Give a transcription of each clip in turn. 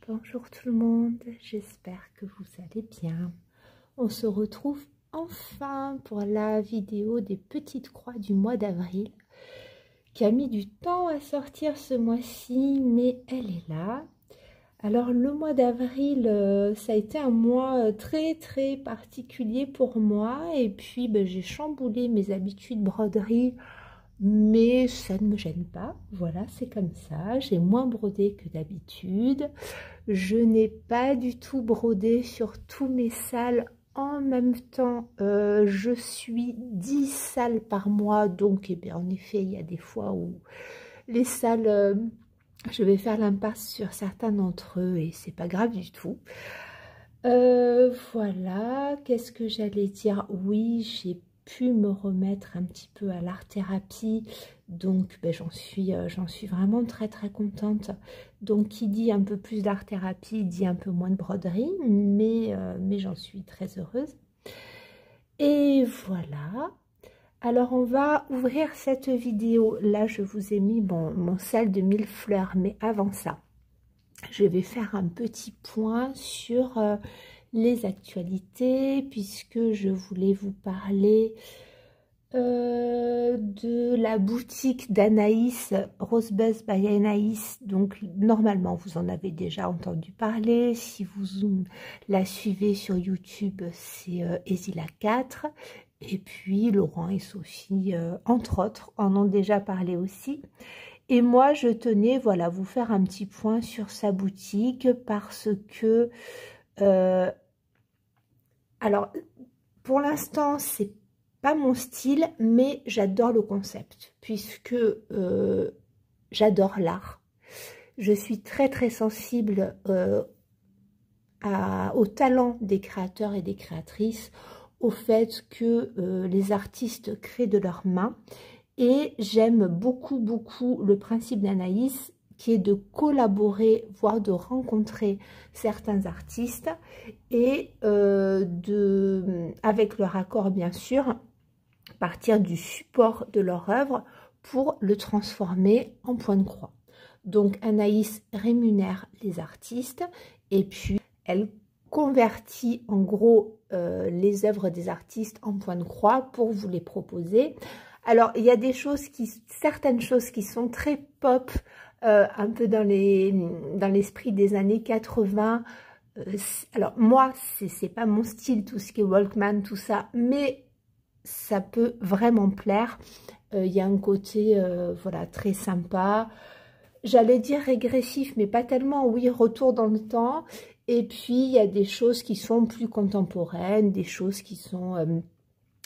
Bonjour tout le monde, j'espère que vous allez bien. On se retrouve enfin pour la vidéo des petites croix du mois d'avril qui a mis du temps à sortir ce mois-ci, mais elle est là. Alors le mois d'avril, ça a été un mois très particulier pour moi et puis j'ai chamboulé mes habitudes broderie. Mais ça ne me gêne pas, voilà, c'est comme ça. J'ai moins brodé que d'habitude. Je n'ai pas du tout brodé sur tous mes sals en même temps. Je suis 10 sals par mois, donc en effet, il y a des fois où les sals, je vais faire l'impasse sur certains d'entre eux et c'est pas grave du tout. Voilà, qu'est-ce que j'allais dire? Oui, j'ai pu me remettre un petit peu à l'art-thérapie, donc j'en suis vraiment très contente. Donc qui dit un peu plus d'art-thérapie dit un peu moins de broderie, mais j'en suis très heureuse. Et voilà, alors on va ouvrir cette vidéo. Là je vous ai mis mon sel de 1000 fleurs, mais avant ça je vais faire un petit point sur les actualités, puisque je voulais vous parler de la boutique d'Anaïs, Rosebuzz by Anaïs. Donc normalement vous en avez déjà entendu parler, si vous la suivez sur YouTube, c'est Ezila4, et puis Laurent et Sophie entre autres en ont déjà parlé aussi. Et moi, je tenais, voilà, vous faire un petit point sur sa boutique parce que, alors, pour l'instant, c'est pas mon style, mais j'adore le concept puisque j'adore l'art. Je suis très sensible au talent des créateurs et des créatrices, au fait que les artistes créent de leurs mains. Et j'aime beaucoup le principe d'Anaïs qui est de collaborer, voire de rencontrer certains artistes et avec leur accord bien sûr, partir du support de leur œuvre pour le transformer en point de croix. Donc Anaïs rémunère les artistes et puis elle convertit en gros les œuvres des artistes en point de croix pour vous les proposer. Alors, il y a des choses certaines choses qui sont très pop, un peu dans l'esprit des années 80. Alors, moi, c'est pas mon style, tout ce qui est Walkman, tout ça, mais ça peut vraiment plaire. Il y a un côté, voilà, très sympa. J'allais dire régressif, mais pas tellement, oui, retour dans le temps. Et puis, il y a des choses qui sont plus contemporaines, des choses qui sont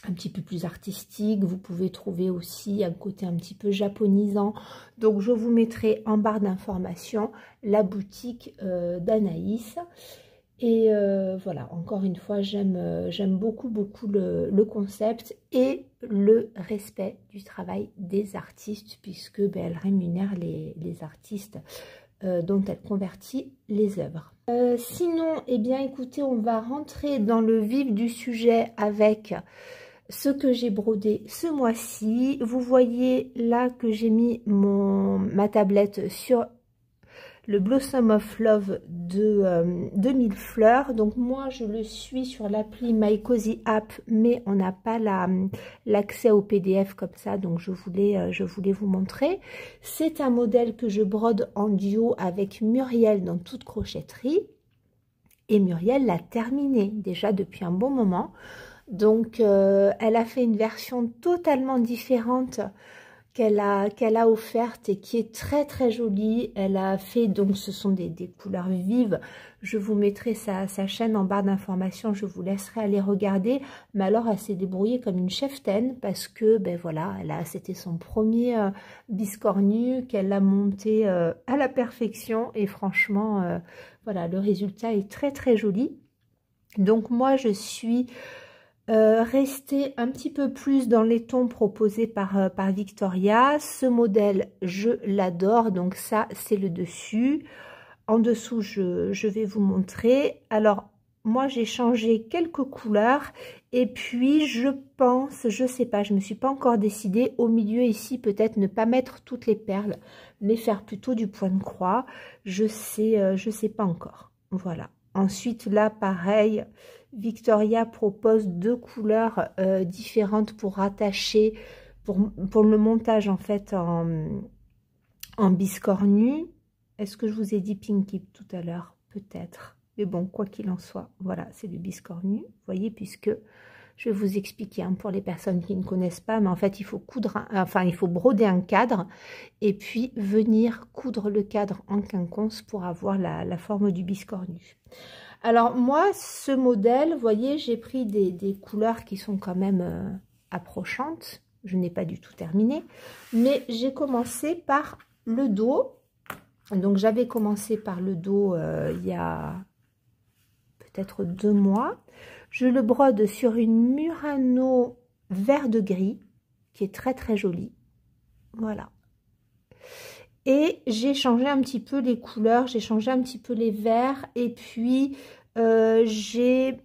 un petit peu plus artistique. Vous pouvez trouver aussi un côté un petit peu japonisant. Donc je vous mettrai en barre d'informations la boutique d'Anaïs. Et voilà, encore une fois, j'aime beaucoup le concept et le respect du travail des artistes, puisque elle rémunère les artistes dont elle convertit les œuvres. Sinon, eh bien écoutez, on va rentrer dans le vif du sujet avec ce que j'ai brodé ce mois-ci. Vous voyez là que j'ai mis ma tablette sur le Blossom of Love de 2000 fleurs. Donc moi je le suis sur l'appli My Cozy App, mais on n'a pas l'accès au PDF comme ça, donc je voulais vous montrer. C'est un modèle que je brode en duo avec Muriel dans Toute Crochetterie, et Muriel l'a terminé déjà depuis un bon moment. Donc elle a fait une version totalement différente qu'elle a offerte et qui est très jolie. Elle a fait, donc ce sont des couleurs vives. Je vous mettrai sa chaîne en barre d'informations, je vous laisserai aller regarder. Mais alors elle s'est débrouillée comme une cheftaine parce que voilà, c'était son premier biscornu qu'elle a monté à la perfection, et franchement voilà, le résultat est très joli. Donc moi je suis rester un petit peu plus dans les tons proposés par Victoria. Ce modèle, je l'adore. Donc ça, c'est le dessus. En dessous, je vais vous montrer. Alors, moi j'ai changé quelques couleurs et puis je pense, je sais pas, je me suis pas encore décidée, au milieu ici peut-être ne pas mettre toutes les perles, mais faire plutôt du point de croix, je sais pas encore, voilà. Ensuite là pareil, Victoria propose 2 couleurs différentes pour rattacher, pour le montage en fait en biscornu. Est-ce que je vous ai dit Pinky tout à l'heure? Peut-être. Mais bon, quoi qu'il en soit, voilà, c'est du biscornu. Vous voyez, puisque je vais vous expliquer hein, pour les personnes qui ne connaissent pas, mais en fait, il faut coudre, il faut broder un cadre et puis venir coudre le cadre en quinconce pour avoir la forme du biscornu. Alors moi, ce modèle, vous voyez, j'ai pris des couleurs qui sont quand même approchantes. Je n'ai pas du tout terminé, mais j'ai commencé par le dos. Donc j'avais commencé par le dos il y a peut-être 2 mois. Je le brode sur une Murano vert de gris qui est très très jolie. Voilà. Et j'ai changé un petit peu les couleurs, j'ai changé un petit peu les verts et puis j'ai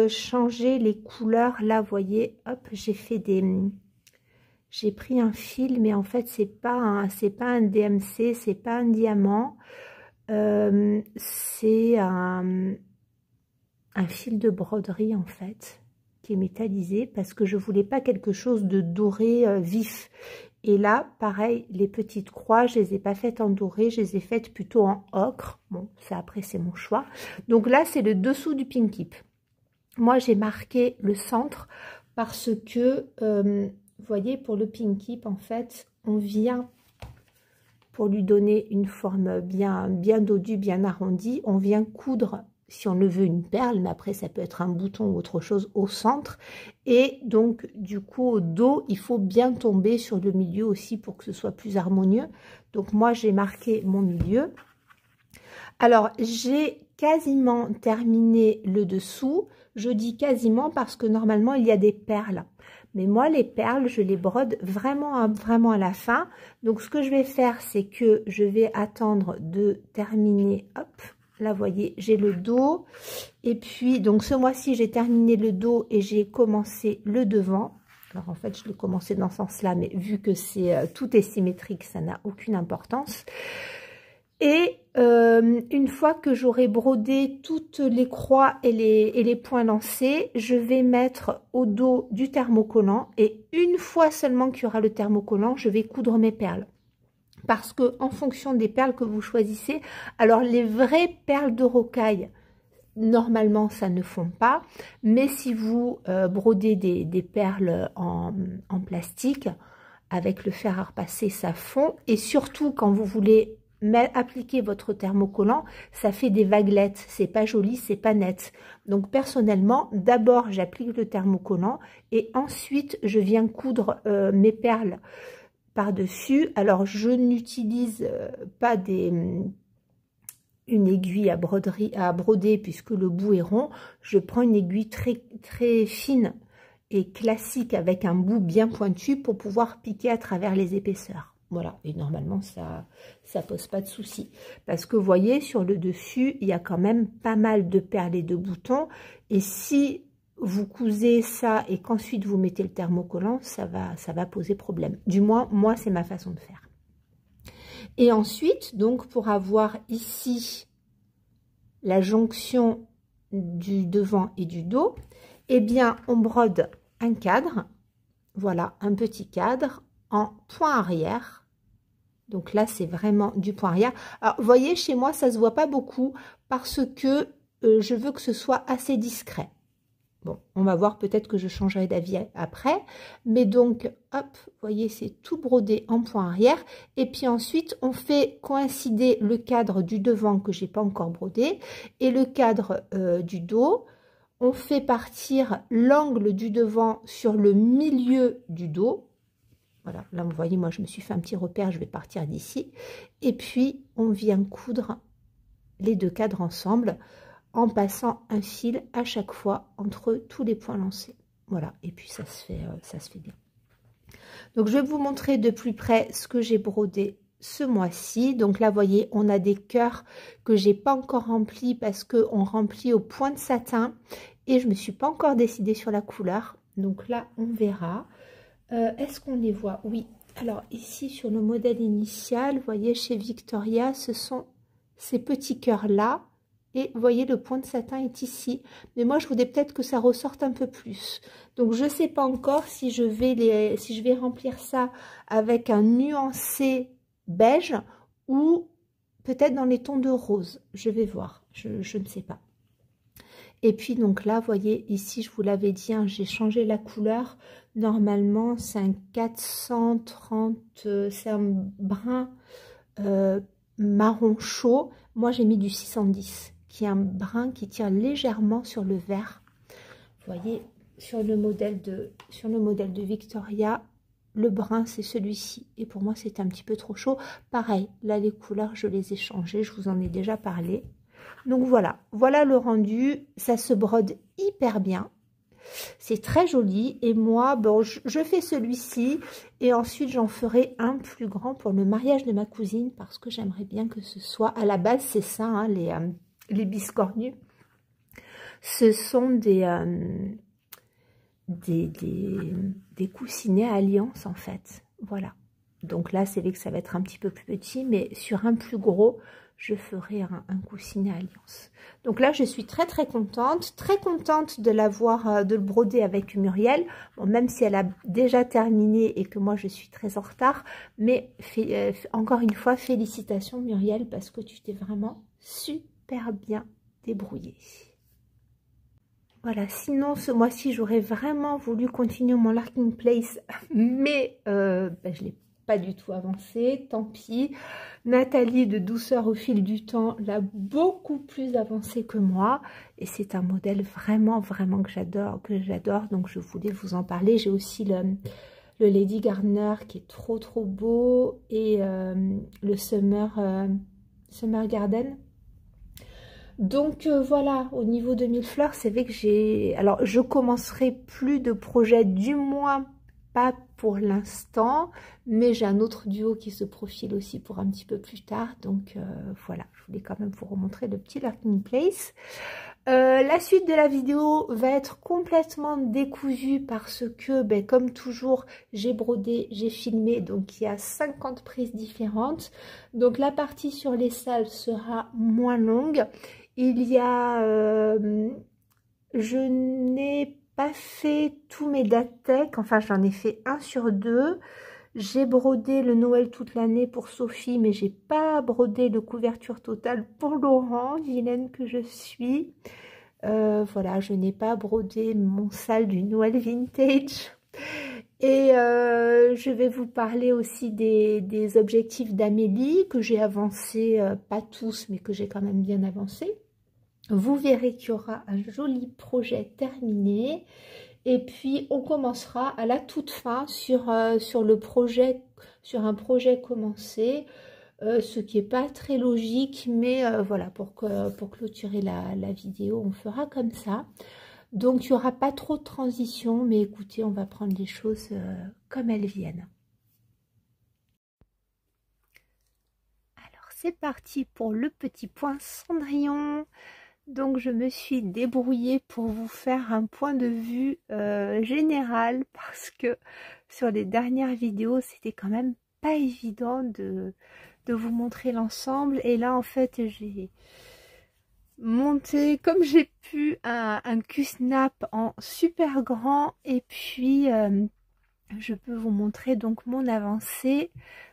changé les couleurs. Là, vous voyez, hop, j'ai fait des... J'ai pris un fil, mais en fait, c'est pas un DMC, c'est pas un diamant. C'est un fil de broderie, en fait, qui est métallisé, parce que je voulais pas quelque chose de doré vif. Et là, pareil, les petites croix, je les ai pas faites en doré, je les ai faites plutôt en ocre. Bon, ça, après, c'est mon choix. Donc là, c'est le dessous du Pinkip. Moi, j'ai marqué le centre parce que... vous voyez, pour le Pinkip, en fait, on vient, pour lui donner une forme bien dodue, bien arrondie, on vient coudre, si on le veut, une perle, mais après, ça peut être un bouton ou autre chose au centre. Et donc, du coup, au dos, il faut bien tomber sur le milieu aussi pour que ce soit plus harmonieux. Donc, moi, j'ai marqué mon milieu. Alors, j'ai quasiment terminé le dessous. Je dis quasiment parce que normalement, il y a des perles. Mais moi, les perles, je les brode vraiment à la fin. Donc, ce que je vais faire, c'est que je vais attendre de terminer. Hop, là, vous voyez, j'ai le dos. Et puis, donc, ce mois-ci, j'ai terminé le dos et j'ai commencé le devant. Alors, en fait, je l'ai commencé dans ce sens-là, mais vu que tout est symétrique, ça n'a aucune importance. Et une fois que j'aurai brodé toutes les croix et les points lancés, je vais mettre au dos du thermocollant et une fois seulement qu'il y aura le thermocollant, je vais coudre mes perles. Parce que en fonction des perles que vous choisissez, alors les vraies perles de rocaille, normalement ça ne fond pas, mais si vous brodez des perles en plastique, avec le fer à repasser, ça fond. Et surtout quand vous voulez appliquer votre thermocollant, ça fait des vaguelettes, c'est pas joli, c'est pas net. Donc personnellement, d'abord j'applique le thermocollant et ensuite je viens coudre mes perles par-dessus. Alors je n'utilise pas une aiguille à broder puisque le bout est rond. Je prends une aiguille très très fine et classique avec un bout bien pointu pour pouvoir piquer à travers les épaisseurs. Voilà, et normalement, ça pose pas de souci. Parce que vous voyez, sur le dessus, il y a quand même pas mal de perles et de boutons. Et si vous cousez ça et qu'ensuite vous mettez le thermocollant, ça va poser problème. Du moins, moi, c'est ma façon de faire. Et ensuite, donc, pour avoir ici la jonction du devant et du dos, eh bien, on brode un cadre. Voilà, un petit cadre en point arrière. Donc là, c'est vraiment du point arrière. Alors, vous voyez, chez moi, ça se voit pas beaucoup parce que je veux que ce soit assez discret. Bon, on va voir, peut-être que je changerai d'avis après. Mais donc, hop, vous voyez, c'est tout brodé en point arrière. Et puis ensuite, on fait coïncider le cadre du devant que j'ai pas encore brodé et le cadre du dos. On fait partir l'angle du devant sur le milieu du dos. Voilà, là vous voyez, moi je me suis fait un petit repère, je vais partir d'ici. Et puis on vient coudre les 2 cadres ensemble en passant un fil à chaque fois entre tous les points lancés. Voilà, et puis ça se fait bien. Donc je vais vous montrer de plus près ce que j'ai brodé ce mois-ci. Donc là, vous voyez, on a des cœurs que j'ai pas encore remplis parce qu'on remplit au point de satin et je me suis pas encore décidée sur la couleur. Donc là, on verra. Est-ce qu'on les voit? Oui. Alors ici, sur le modèle initial, vous voyez, chez Victoria, ce sont ces petits cœurs-là. Et vous voyez, le point de satin est ici. Mais moi, je voudrais peut-être que ça ressorte un peu plus. Donc, je ne sais pas encore si je vais remplir ça avec un nuancé beige ou peut-être dans les tons de rose. Je vais voir. Je ne sais pas. Et puis, donc là, vous voyez, ici, je vous l'avais dit, hein, j'ai changé la couleur. Normalement, c'est un 430, c'est un brun marron chaud. Moi, j'ai mis du 610. Qui est un brun qui tire légèrement sur le vert. Vous voyez, sur le modèle de Victoria, le brun, c'est celui-ci. Et pour moi, c'est un petit peu trop chaud. Pareil, là, les couleurs, je les ai changées. Je vous en ai déjà parlé. Donc, voilà. Voilà le rendu. Ça se brode hyper bien. C'est très joli. Et moi, bon, je fais celui-ci. Et ensuite, j'en ferai un plus grand pour le mariage de ma cousine. Parce que j'aimerais bien que ce soit... À la base, c'est ça, hein, les biscornus, ce sont des coussinets à alliance en fait. Voilà. Donc là, c'est vrai que ça va être un petit peu plus petit, mais sur un plus gros, je ferai un coussinet à alliance. Donc là, je suis très contente de l'avoir, de le broder avec Muriel. Bon, même si elle a déjà terminé et que moi, je suis très en retard. Mais encore une fois, félicitations Muriel, parce que tu t'es vraiment super bien débrouillée. Voilà, sinon ce mois-ci j'aurais vraiment voulu continuer mon Larking Place, mais je ne l'ai pas du tout avancé, tant pis. Nathalie de Douceur au fil du temps l'a beaucoup plus avancé que moi et c'est un modèle vraiment que j'adore, donc je voulais vous en parler. J'ai aussi le Lady Gardner qui est trop beau et le Summer Garden. Donc voilà, au niveau de Mille Fleurs, c'est vrai que j'ai... Alors, je commencerai plus de projets, du moins pas pour l'instant, mais j'ai un autre duo qui se profile aussi pour un petit peu plus tard. Donc voilà, je voulais quand même vous remontrer le petit Larking Place. La suite de la vidéo va être complètement décousue parce que, comme toujours, j'ai brodé, j'ai filmé, donc il y a 50 prises différentes. Donc la partie sur les salles sera moins longue. Il y a... je n'ai pas fait tous mes dates-tech, enfin j'en ai fait un sur deux. J'ai brodé le Noël toute l'année pour Sophie, mais j'ai pas brodé le couverture totale pour Laurent, vilaine que je suis. Voilà, je n'ai pas brodé mon sale du Noël vintage. Et je vais vous parler aussi des objectifs d'Amélie que j'ai avancé, pas tous, mais que j'ai quand même bien avancé. Vous verrez qu'il y aura un joli projet terminé. Et puis, on commencera à la toute fin sur un projet commencé. Ce qui n'est pas très logique, mais voilà, pour clôturer la vidéo, on fera comme ça. Donc, il n'y aura pas trop de transition, mais écoutez, on va prendre les choses comme elles viennent. Alors, c'est parti pour le petit point Cendrillon. Donc, je me suis débrouillée pour vous faire un point de vue général parce que sur les dernières vidéos, c'était quand même pas évident de vous montrer l'ensemble. Et là, en fait, j'ai monté comme j'ai pu un Q-snap en super grand. Et puis, je peux vous montrer donc mon avancée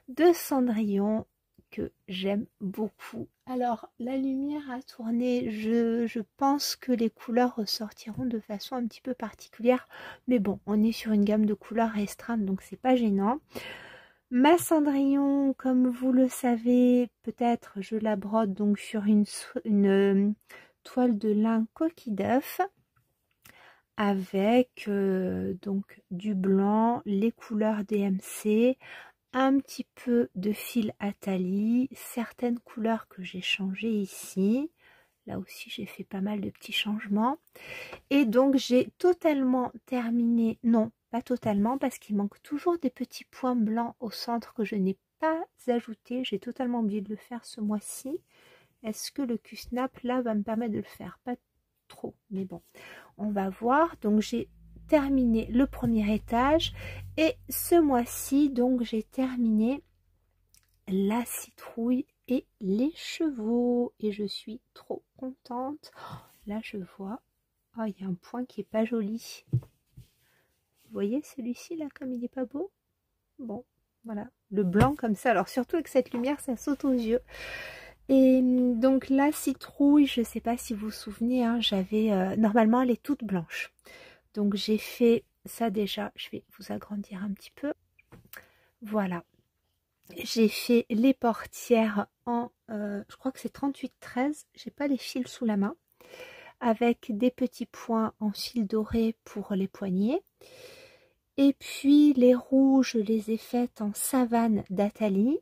de Cendrillon que j'aime beaucoup. Alors, la lumière a tourné, je pense que les couleurs ressortiront de façon un petit peu particulière, mais bon, on est sur une gamme de couleurs restreinte, donc c'est pas gênant. Ma Cendrillon, comme vous le savez, peut-être je la brode donc sur une toile de lin coquille d'œuf avec donc du blanc, les couleurs DMC, un petit peu de fil à talis, certaines couleurs que j'ai changées ici. Là aussi, j'ai fait pas mal de petits changements. Et donc, j'ai totalement terminé, non, pas totalement, parce qu'il manque toujours des petits points blancs au centre que je n'ai pas ajouté. J'ai totalement oublié de le faire ce mois-ci. Est-ce que le Q-Snap là va me permettre de le faire? Pas trop, mais bon, on va voir. Donc j'ai terminé le premier étage et ce mois-ci, donc j'ai terminé la citrouille et les chevaux et je suis trop contente. Là je vois, oh, il y a un point qui est pas joli. Vous voyez celui-ci là comme il n'est pas beau? Bon, voilà, le blanc comme ça. Alors surtout avec cette lumière, ça saute aux yeux. Et donc la citrouille, je ne sais pas si vous vous souvenez, hein, j'avais normalement elle est toute blanche. Donc j'ai fait ça déjà, je vais vous agrandir un petit peu. Voilà. J'ai fait les portières en, je crois que c'est 38-13, j'ai pas les fils sous la main, avec des petits points en fil doré pour les poignets. Et puis les rouges, je les ai faites en savane d'Atali.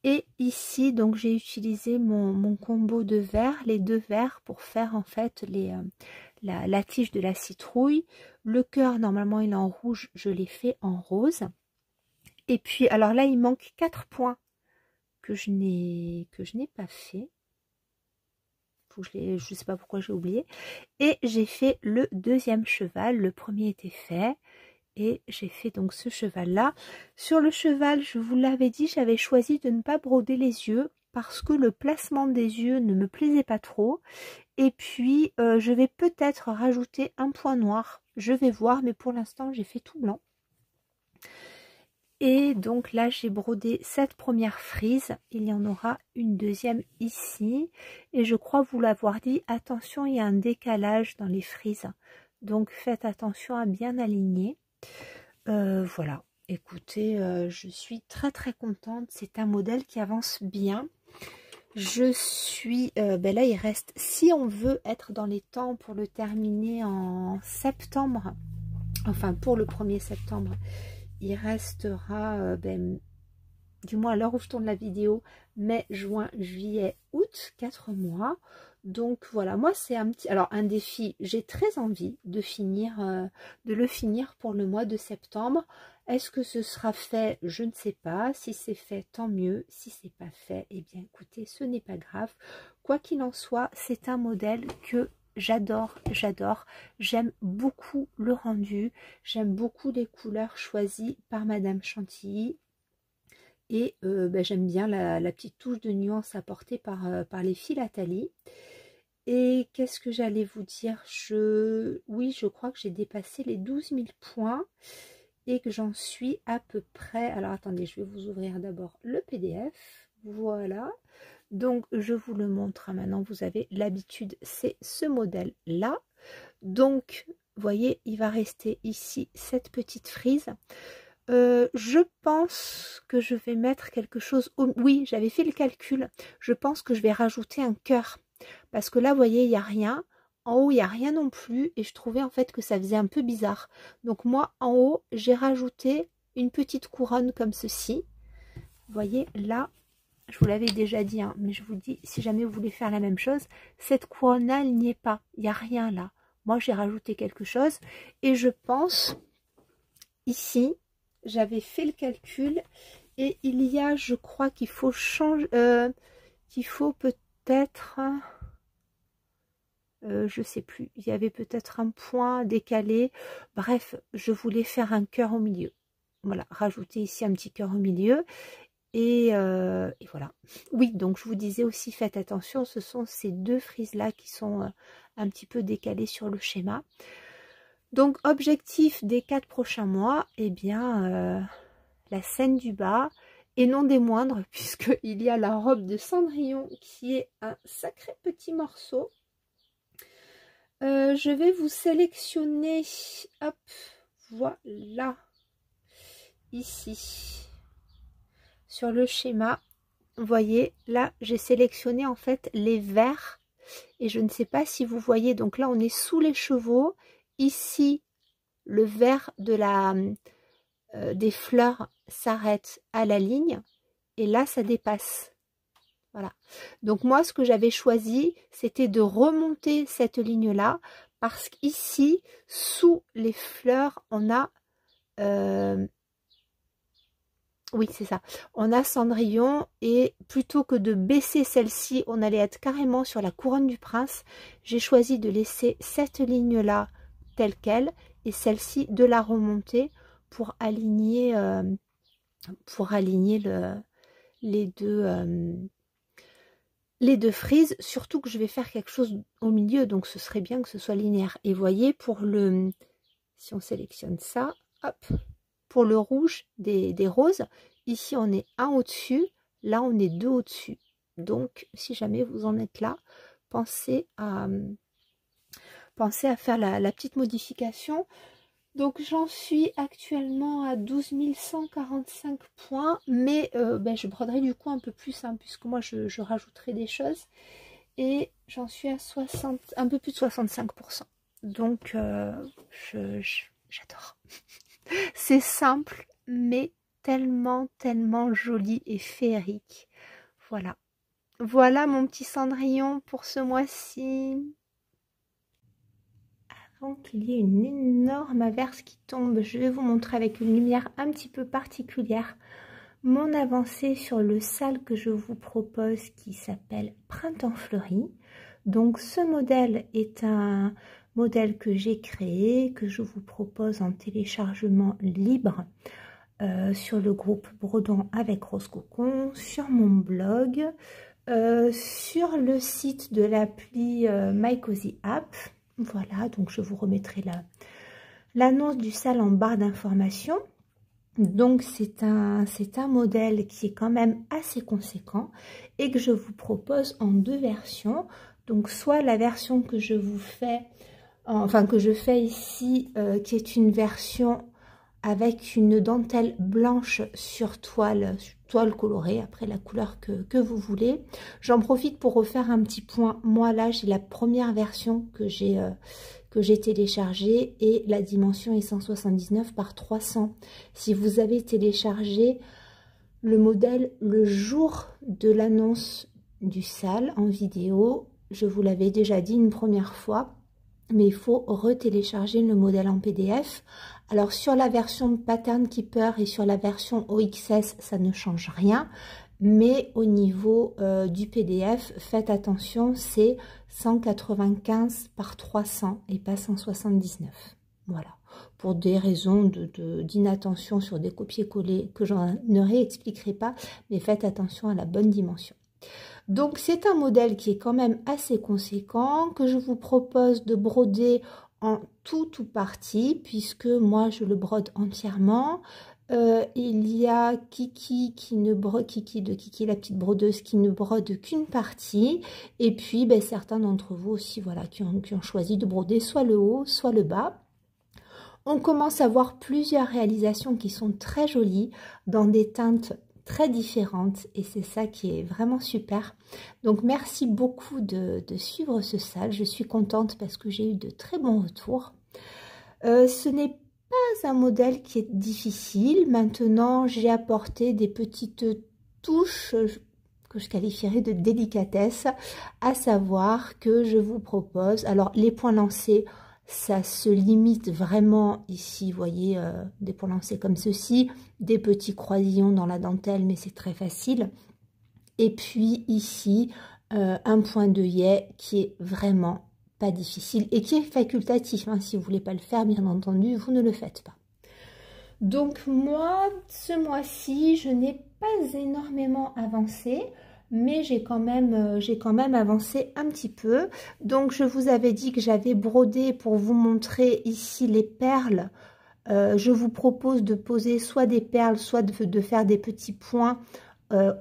Et ici, donc j'ai utilisé mon combo de verres, les deux verres pour faire en fait la tige de la citrouille. Le cœur, normalement il est en rouge, je l'ai fait en rose. Et puis, alors là, il manque 4 points que je n'ai pas fait. Je ne sais pas pourquoi j'ai oublié. Et j'ai fait le deuxième cheval. Le premier était fait. Et j'ai fait donc ce cheval-là. Sur le cheval, je vous l'avais dit, j'avais choisi de ne pas broder les yeux parce que le placement des yeux ne me plaisait pas trop. Et puis, je vais peut-être rajouter un point noir. Je vais voir, mais pour l'instant, j'ai fait tout blanc. Et donc là, j'ai brodé cette première frise. Il y en aura une deuxième ici. Et je crois vous l'avoir dit, attention, il y a un décalage dans les frises. Donc, faites attention à bien aligner. Voilà, écoutez, je suis très très contente. C'est un modèle qui avance bien. Je suis, ben là il reste, si on veut être dans les temps pour le terminer en septembre, enfin pour le 1er septembre, il restera, du moins à l'heure où je tourne la vidéo, mai, juin, juillet, août, 4 mois. Donc voilà, moi c'est un petit, alors un défi, j'ai très envie de finir, de le finir pour le mois de septembre. Est-ce que ce sera fait? Je ne sais pas. Si c'est fait, tant mieux. Si c'est pas fait, eh bien écoutez, ce n'est pas grave. Quoi qu'il en soit, c'est un modèle que j'adore, j'adore. J'aime beaucoup le rendu. J'aime beaucoup les couleurs choisies par Madame Chantilly. Et j'aime bien la petite touche de nuance apportée par les fils Atali. Et qu'est-ce que j'allais vous dire? Oui, je crois que j'ai dépassé les 12 000 points et que j'en suis à peu près... Alors attendez, je vais vous ouvrir d'abord le PDF. Voilà. Donc je vous le montre maintenant. Vous avez l'habitude, c'est ce modèle-là. Donc, vous voyez, il va rester ici cette petite frise. Je pense que je vais mettre quelque chose... Oui, j'avais fait le calcul. Je pense que je vais rajouter un cœur. Parce que là, vous voyez, il n'y a rien. En haut, il n'y a rien non plus. Et je trouvais en fait que ça faisait un peu bizarre. Donc moi, en haut, j'ai rajouté une petite couronne comme ceci. Vous voyez, là, je vous l'avais déjà dit, hein, mais je vous dis, si jamais vous voulez faire la même chose, cette couronne-là, elle n'y est pas. Il n'y a rien là. Moi, j'ai rajouté quelque chose. Et je pense, ici... J'avais fait le calcul et il y a, je crois qu'il faut changer, qu'il faut peut-être, je sais plus, il y avait peut-être un point décalé. Bref, je voulais faire un cœur au milieu. Voilà, rajouter ici un petit cœur au milieu. Et voilà. Oui, donc je vous disais aussi, faites attention, ce sont ces deux frises-là qui sont un petit peu décalées sur le schéma. Donc, objectif des 4 prochains mois, eh bien, la scène du bas, et non des moindres, puisqu'il y a la robe de Cendrillon qui est un sacré petit morceau. Je vais vous sélectionner, hop, voilà, ici, sur le schéma. Vous voyez, là, j'ai sélectionné en fait les verts, et je ne sais pas si vous voyez, donc là, on est sous les chevaux. Ici, le vert de des fleurs s'arrête à la ligne et là, ça dépasse. Voilà. Donc moi, ce que j'avais choisi, c'était de remonter cette ligne-là parce qu'ici, sous les fleurs, on a Oui, c'est ça. On a Cendrillon et plutôt que de baisser celle-ci, on allait être carrément sur la couronne du prince. J'ai choisi de laisser cette ligne-là telle qu'elle et celle-ci de la remonter pour aligner les deux frises. Surtout que je vais faire quelque chose au milieu, donc ce serait bien que ce soit linéaire. Et voyez, pour le, si on sélectionne ça, hop. Pour le rouge des roses, ici on est un au-dessus, là on est deux au-dessus. Donc si jamais vous en êtes là, pensez à faire la petite modification. Donc j'en suis actuellement à 12 145 points, mais je broderai du coup un peu plus, hein, puisque moi je rajouterai des choses. Et j'en suis à 60, un peu plus de 65%. Donc j'adore. C'est simple, mais tellement, tellement joli et féerique. Voilà. Voilà mon petit Cendrillon pour ce mois-ci. Avant qu'il y ait une énorme averse qui tombe, je vais vous montrer avec une lumière un petit peu particulière mon avancée sur le sale que je vous propose qui s'appelle Printemps Fleuri. Donc ce modèle est un modèle que j'ai créé, que je vous propose en téléchargement libre sur le groupe Brodons avec Rose Cocon, sur mon blog, sur le site de l'appli My Cozy App. Voilà, donc je vous remettrai l'annonce du sale en barre d'information. Donc c'est un modèle qui est quand même assez conséquent et que je vous propose en deux versions. Donc soit la version que je vous fais, enfin que je fais ici, qui est une version avec une dentelle blanche sur toile colorée, après la couleur que vous voulez. J'en profite pour refaire un petit point. Moi là j'ai la première version que j'ai téléchargée et la dimension est 179 par 300. Si vous avez téléchargé le modèle le jour de l'annonce du sale en vidéo, je vous l'avais déjà dit une première fois, mais il faut retélécharger le modèle en PDF. Alors sur la version Pattern Keeper et sur la version OXS, ça ne change rien. Mais au niveau du PDF, faites attention, c'est 195 par 300 et pas 179. Voilà, pour des raisons d'inattention sur des copier-coller que je ne réexpliquerai pas, mais faites attention à la bonne dimension. Donc c'est un modèle qui est quand même assez conséquent, que je vous propose de broder en tout ou partie, puisque moi je le brode entièrement. Il y a Kiki Kiki la petite brodeuse qui ne brode qu'une partie, et puis certains d'entre vous aussi, voilà, qui ont choisi de broder soit le haut soit le bas. On commence à voir plusieurs réalisations qui sont très jolies dans des teintes très différentes et c'est ça qui est vraiment super. Donc merci beaucoup de suivre ce sale, je suis contente parce que j'ai eu de très bons retours. Ce n'est pas un modèle qui est difficile. Maintenant j'ai apporté des petites touches que je qualifierais de délicatesse, à savoir que je vous propose, alors les points lancés, ça se limite vraiment ici, vous voyez, des points lancés comme ceci, des petits croisillons dans la dentelle, mais c'est très facile. Et puis ici, un point d'œillet qui est vraiment pas difficile et qui est facultatif. Hein. Si vous voulez pas le faire, bien entendu, vous ne le faites pas. Donc moi, ce mois-ci, je n'ai pas énormément avancé, mais j'ai quand même avancé un petit peu. Donc je vous avais dit que j'avais brodé pour vous montrer ici les perles. Je vous propose de poser soit des perles, soit de faire des petits points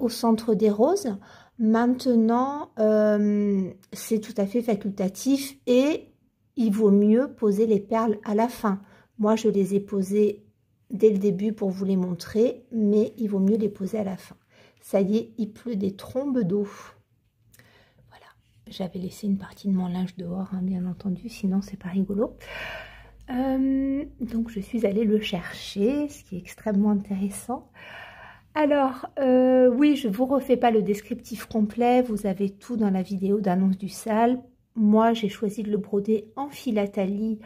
au centre des roses. Maintenant, c'est tout à fait facultatif et il vaut mieux poser les perles à la fin. Moi, je les ai posées dès le début pour vous les montrer, mais il vaut mieux les poser à la fin. Ça y est, il pleut des trombes d'eau. Voilà, j'avais laissé une partie de mon linge dehors, hein, bien entendu, sinon c'est pas rigolo. Donc je suis allée le chercher, ce qui est extrêmement intéressant. Alors, oui, je ne vous refais pas le descriptif complet, vous avez tout dans la vidéo d'annonce du sale. Moi, j'ai choisi de le broder en philatanie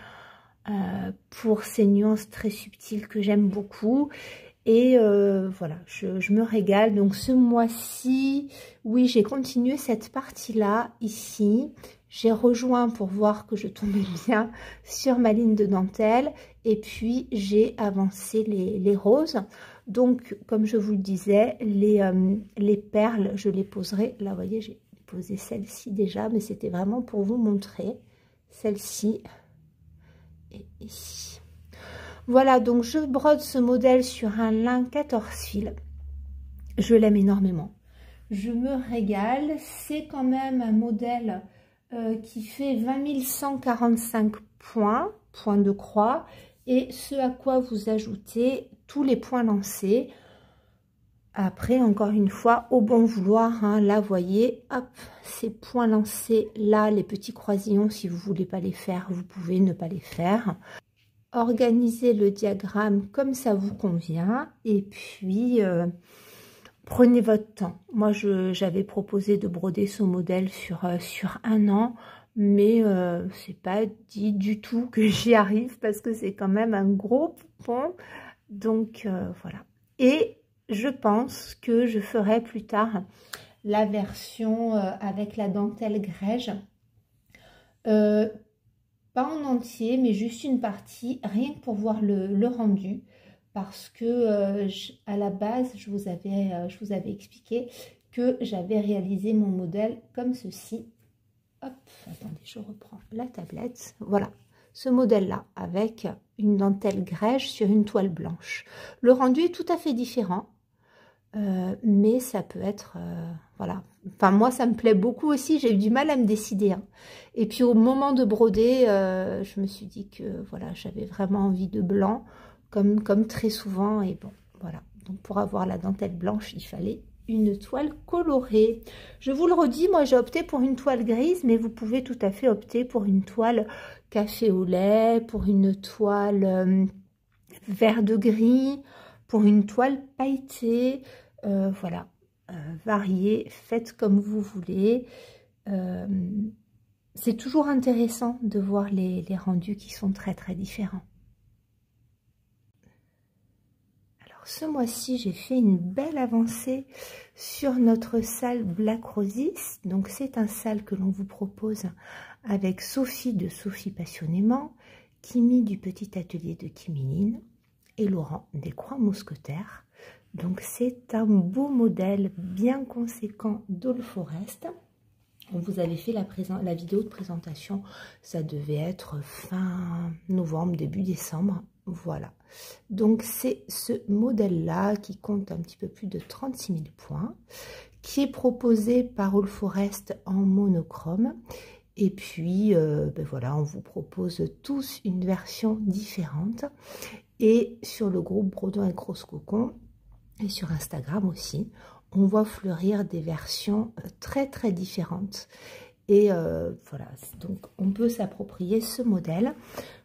pour ces nuances très subtiles que j'aime beaucoup. Et voilà, je me régale. Donc ce mois-ci, oui, j'ai continué cette partie-là ici. J'ai rejoint pour voir que je tombais bien sur ma ligne de dentelle. Et puis j'ai avancé les roses. Donc comme je vous le disais, les perles, je les poserai. Là, vous voyez, j'ai posé celle-ci déjà, mais c'était vraiment pour vous montrer. Celle-ci et ici. Voilà, donc je brode ce modèle sur un lin 14 fils. Je l'aime énormément. Je me régale. C'est quand même un modèle qui fait 20 145 points, points de croix. Et ce à quoi vous ajoutez tous les points lancés. Après, encore une fois, au bon vouloir, hein, là, vous voyez, hop, ces points lancés, là, les petits croisillons, si vous ne voulez pas les faire, vous pouvez ne pas les faire. Organisez le diagramme comme ça vous convient et puis prenez votre temps. Moi, j'avais proposé de broder ce modèle sur 1 an, mais c'est pas dit du tout que j'y arrive parce que c'est quand même un gros poupon. Donc voilà. Et je pense que je ferai plus tard la version avec la dentelle grège. Pas en entier, mais juste une partie, rien que pour voir le rendu. Parce que à la base, je vous avais expliqué que j'avais réalisé mon modèle comme ceci. Hop, attendez, je reprends la tablette. Voilà, ce modèle-là, avec une dentelle grège sur une toile blanche. Le rendu est tout à fait différent. Mais ça peut être, voilà, enfin moi ça me plaît beaucoup aussi, j'ai eu du mal à me décider, hein. Et puis au moment de broder, je me suis dit que voilà, j'avais vraiment envie de blanc, comme très souvent, et bon, voilà, donc pour avoir la dentelle blanche, il fallait une toile colorée. Je vous le redis, moi j'ai opté pour une toile grise, mais vous pouvez tout à fait opter pour une toile café au lait, pour une toile vert de gris, pour une toile pailletée, voilà, variée, faites comme vous voulez. C'est toujours intéressant de voir les rendus qui sont très très différents. Alors ce mois-ci, j'ai fait une belle avancée sur notre salle Black Roses. Donc c'est un salle que l'on vous propose avec Sophie de Sophie Passionnément, Kimi du Petit Atelier de Kimiline et Laurent des Croix Mousquetaires. Donc c'est un beau modèle bien conséquent d'All Forest. On vous avait fait la vidéo de présentation, ça devait être fin novembre, début décembre. Voilà, donc c'est ce modèle-là qui compte un petit peu plus de 36 000 points, qui est proposé par All Forest en monochrome. Et puis, ben voilà, on vous propose tous une version différente. Et sur le groupe Brodons et Rose Cocon, et sur Instagram aussi, on voit fleurir des versions très très différentes. Et voilà, donc on peut s'approprier ce modèle.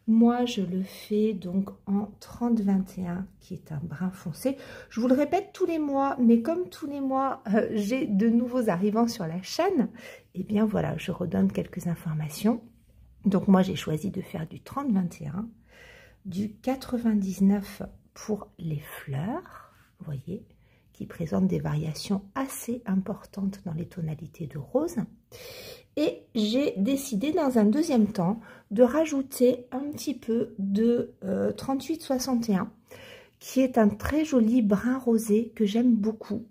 Moi, je le fais donc en 30-21, qui est un brun foncé. Je vous le répète tous les mois, mais comme tous les mois, j'ai de nouveaux arrivants sur la chaîne, et bien voilà, je redonne quelques informations. Donc moi, j'ai choisi de faire du 30-21, du 99 pour les fleurs, vous voyez, qui présente des variations assez importantes dans les tonalités de rose. Et j'ai décidé dans un deuxième temps de rajouter un petit peu de 38-61, qui est un très joli brun rosé que j'aime beaucoup.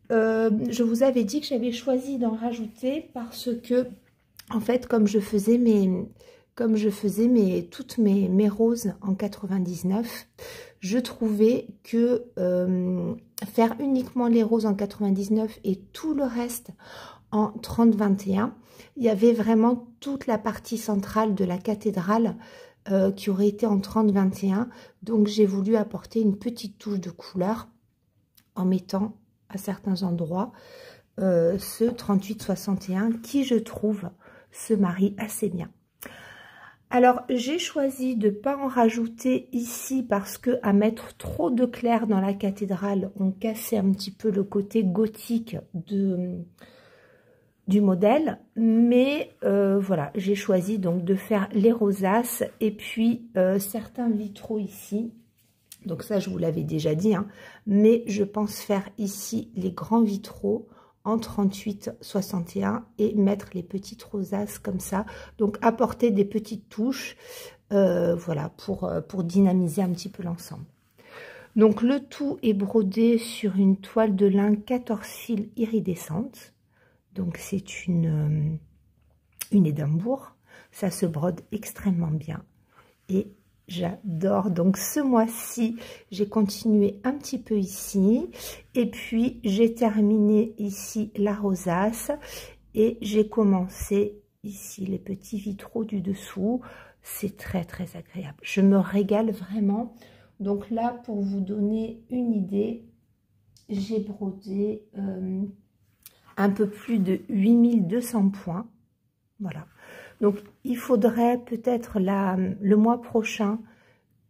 Je vous avais dit que j'avais choisi d'en rajouter parce que, en fait, comme je faisais toutes mes roses en 99, je trouvais que faire uniquement les roses en 99 et tout le reste en 30-21, il y avait vraiment toute la partie centrale de la cathédrale qui aurait été en 30-21. Donc j'ai voulu apporter une petite touche de couleur en mettant à certains endroits ce 38-61 qui, je trouve, se marie assez bien. Alors, j'ai choisi de ne pas en rajouter ici parce que à mettre trop de clair dans la cathédrale, on cassait un petit peu le côté gothique du modèle. Mais voilà, j'ai choisi donc de faire les rosaces et puis certains vitraux ici Donc ça, je vous l'avais déjà dit, hein, mais je pense faire ici les grands vitraux en 38-61 et mettre les petites rosaces comme ça. Donc apporter des petites touches, voilà, pour dynamiser un petit peu l'ensemble. Donc le tout est brodé sur une toile de lin 14 fils iridescente. Donc c'est une Édimbourg. Ça se brode extrêmement bien et j'adore. Donc ce mois-ci, j'ai continué un petit peu ici et puis j'ai terminé ici la rosace et j'ai commencé ici les petits vitraux du dessous. C'est très très agréable. Je me régale vraiment. Donc là, pour vous donner une idée, j'ai brodé un peu plus de 8200 points. Voilà. Donc, il faudrait peut-être le mois prochain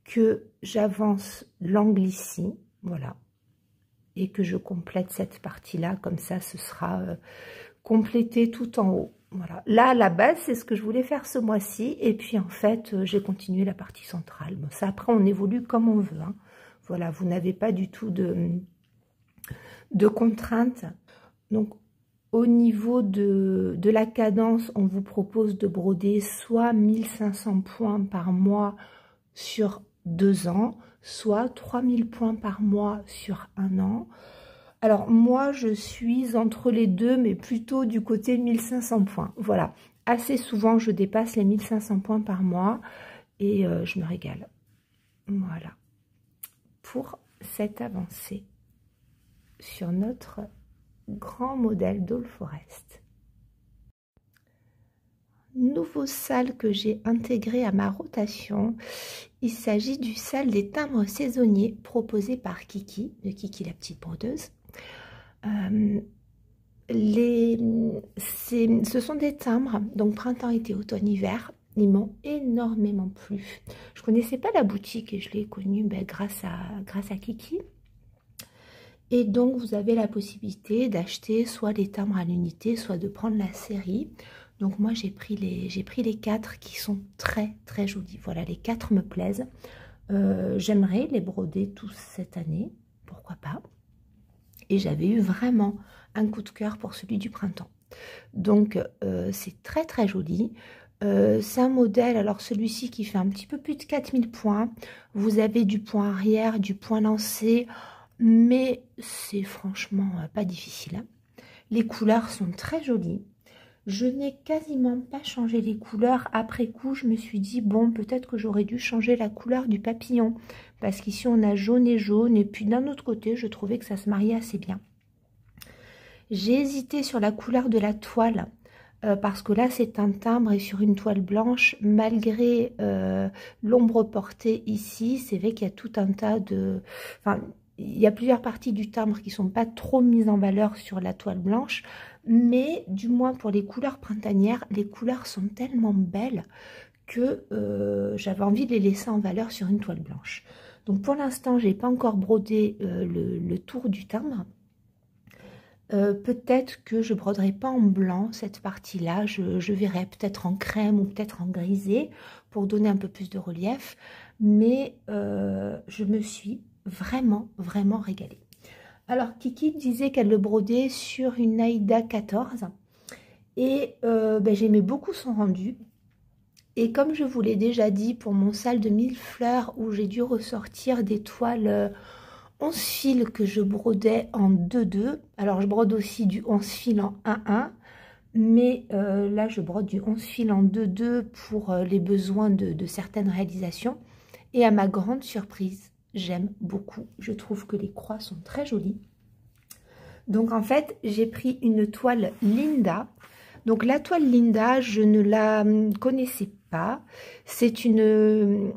que j'avance l'angle ici, voilà, et que je complète cette partie-là, comme ça, ce sera complété tout en haut. Voilà. Là, à la base, c'est ce que je voulais faire ce mois-ci, et puis en fait, j'ai continué la partie centrale. Bon, ça, après, on évolue comme on veut, hein. Voilà, vous n'avez pas du tout de contraintes. Donc, au niveau de la cadence, on vous propose de broder soit 1500 points par mois sur 2 ans, soit 3000 points par mois sur 1 an. Alors moi, je suis entre les deux, mais plutôt du côté 1500 points. Voilà, assez souvent, je dépasse les 1500 points par mois et je me régale. Voilà, pour cette avancée sur notre grand modèle d'All Forest. Nouveau sale que j'ai intégré à ma rotation, il s'agit du sale des timbres saisonniers proposé par Kiki, de Kiki la petite brodeuse. Ce sont des timbres, donc printemps, été, automne, hiver. Ils m'ont énormément plu. Je ne connaissais pas la boutique et je l'ai connue grâce à Kiki. Et donc, vous avez la possibilité d'acheter soit les timbres à l'unité, soit de prendre la série. Donc, moi, j'ai pris les 4 qui sont très, très jolis. Voilà, les 4 me plaisent. J'aimerais les broder tous cette année. Pourquoi pas? Et j'avais eu vraiment un coup de cœur pour celui du printemps. Donc, c'est très, très joli. C'est un modèle, alors celui-ci qui fait un petit peu plus de 4000 points. Vous avez du point arrière, du point lancé, mais c'est franchement pas difficile. Les couleurs sont très jolies. Je n'ai quasiment pas changé les couleurs. Après coup, je me suis dit, bon, peut-être que j'aurais dû changer la couleur du papillon. Parce qu'ici, on a jaune et jaune. Et puis d'un autre côté, je trouvais que ça se mariait assez bien. J'ai hésité sur la couleur de la toile. Parce que là, c'est un timbre et sur une toile blanche. Malgré l'ombre portée ici, c'est vrai qu'il y a tout un tas de... Enfin, il y a plusieurs parties du timbre qui ne sont pas trop mises en valeur sur la toile blanche, mais du moins pour les couleurs printanières, les couleurs sont tellement belles que j'avais envie de les laisser en valeur sur une toile blanche. Donc pour l'instant, je n'ai pas encore brodé le tour du timbre. Peut-être que je ne broderai pas en blanc cette partie-là, je verrai peut-être en crème ou peut-être en grisé pour donner un peu plus de relief, mais je me suis vraiment régalée. Alors Kiki disait qu'elle le brodait sur une Aïda 14 et j'aimais beaucoup son rendu. Et comme je vous l'ai déjà dit pour mon sale de 1000 fleurs où j'ai dû ressortir des toiles 11 fils que je brodais en 2-2, alors je brode aussi du 11 fils en 1-1, mais là je brode du 11 fils en 2-2 pour les besoins de certaines réalisations. Et à ma grande surprise, j'aime beaucoup. Je trouve que les croix sont très jolies. Donc en fait, j'ai pris une toile Linda. Donc la toile Linda, je ne la connaissais pas. C'est une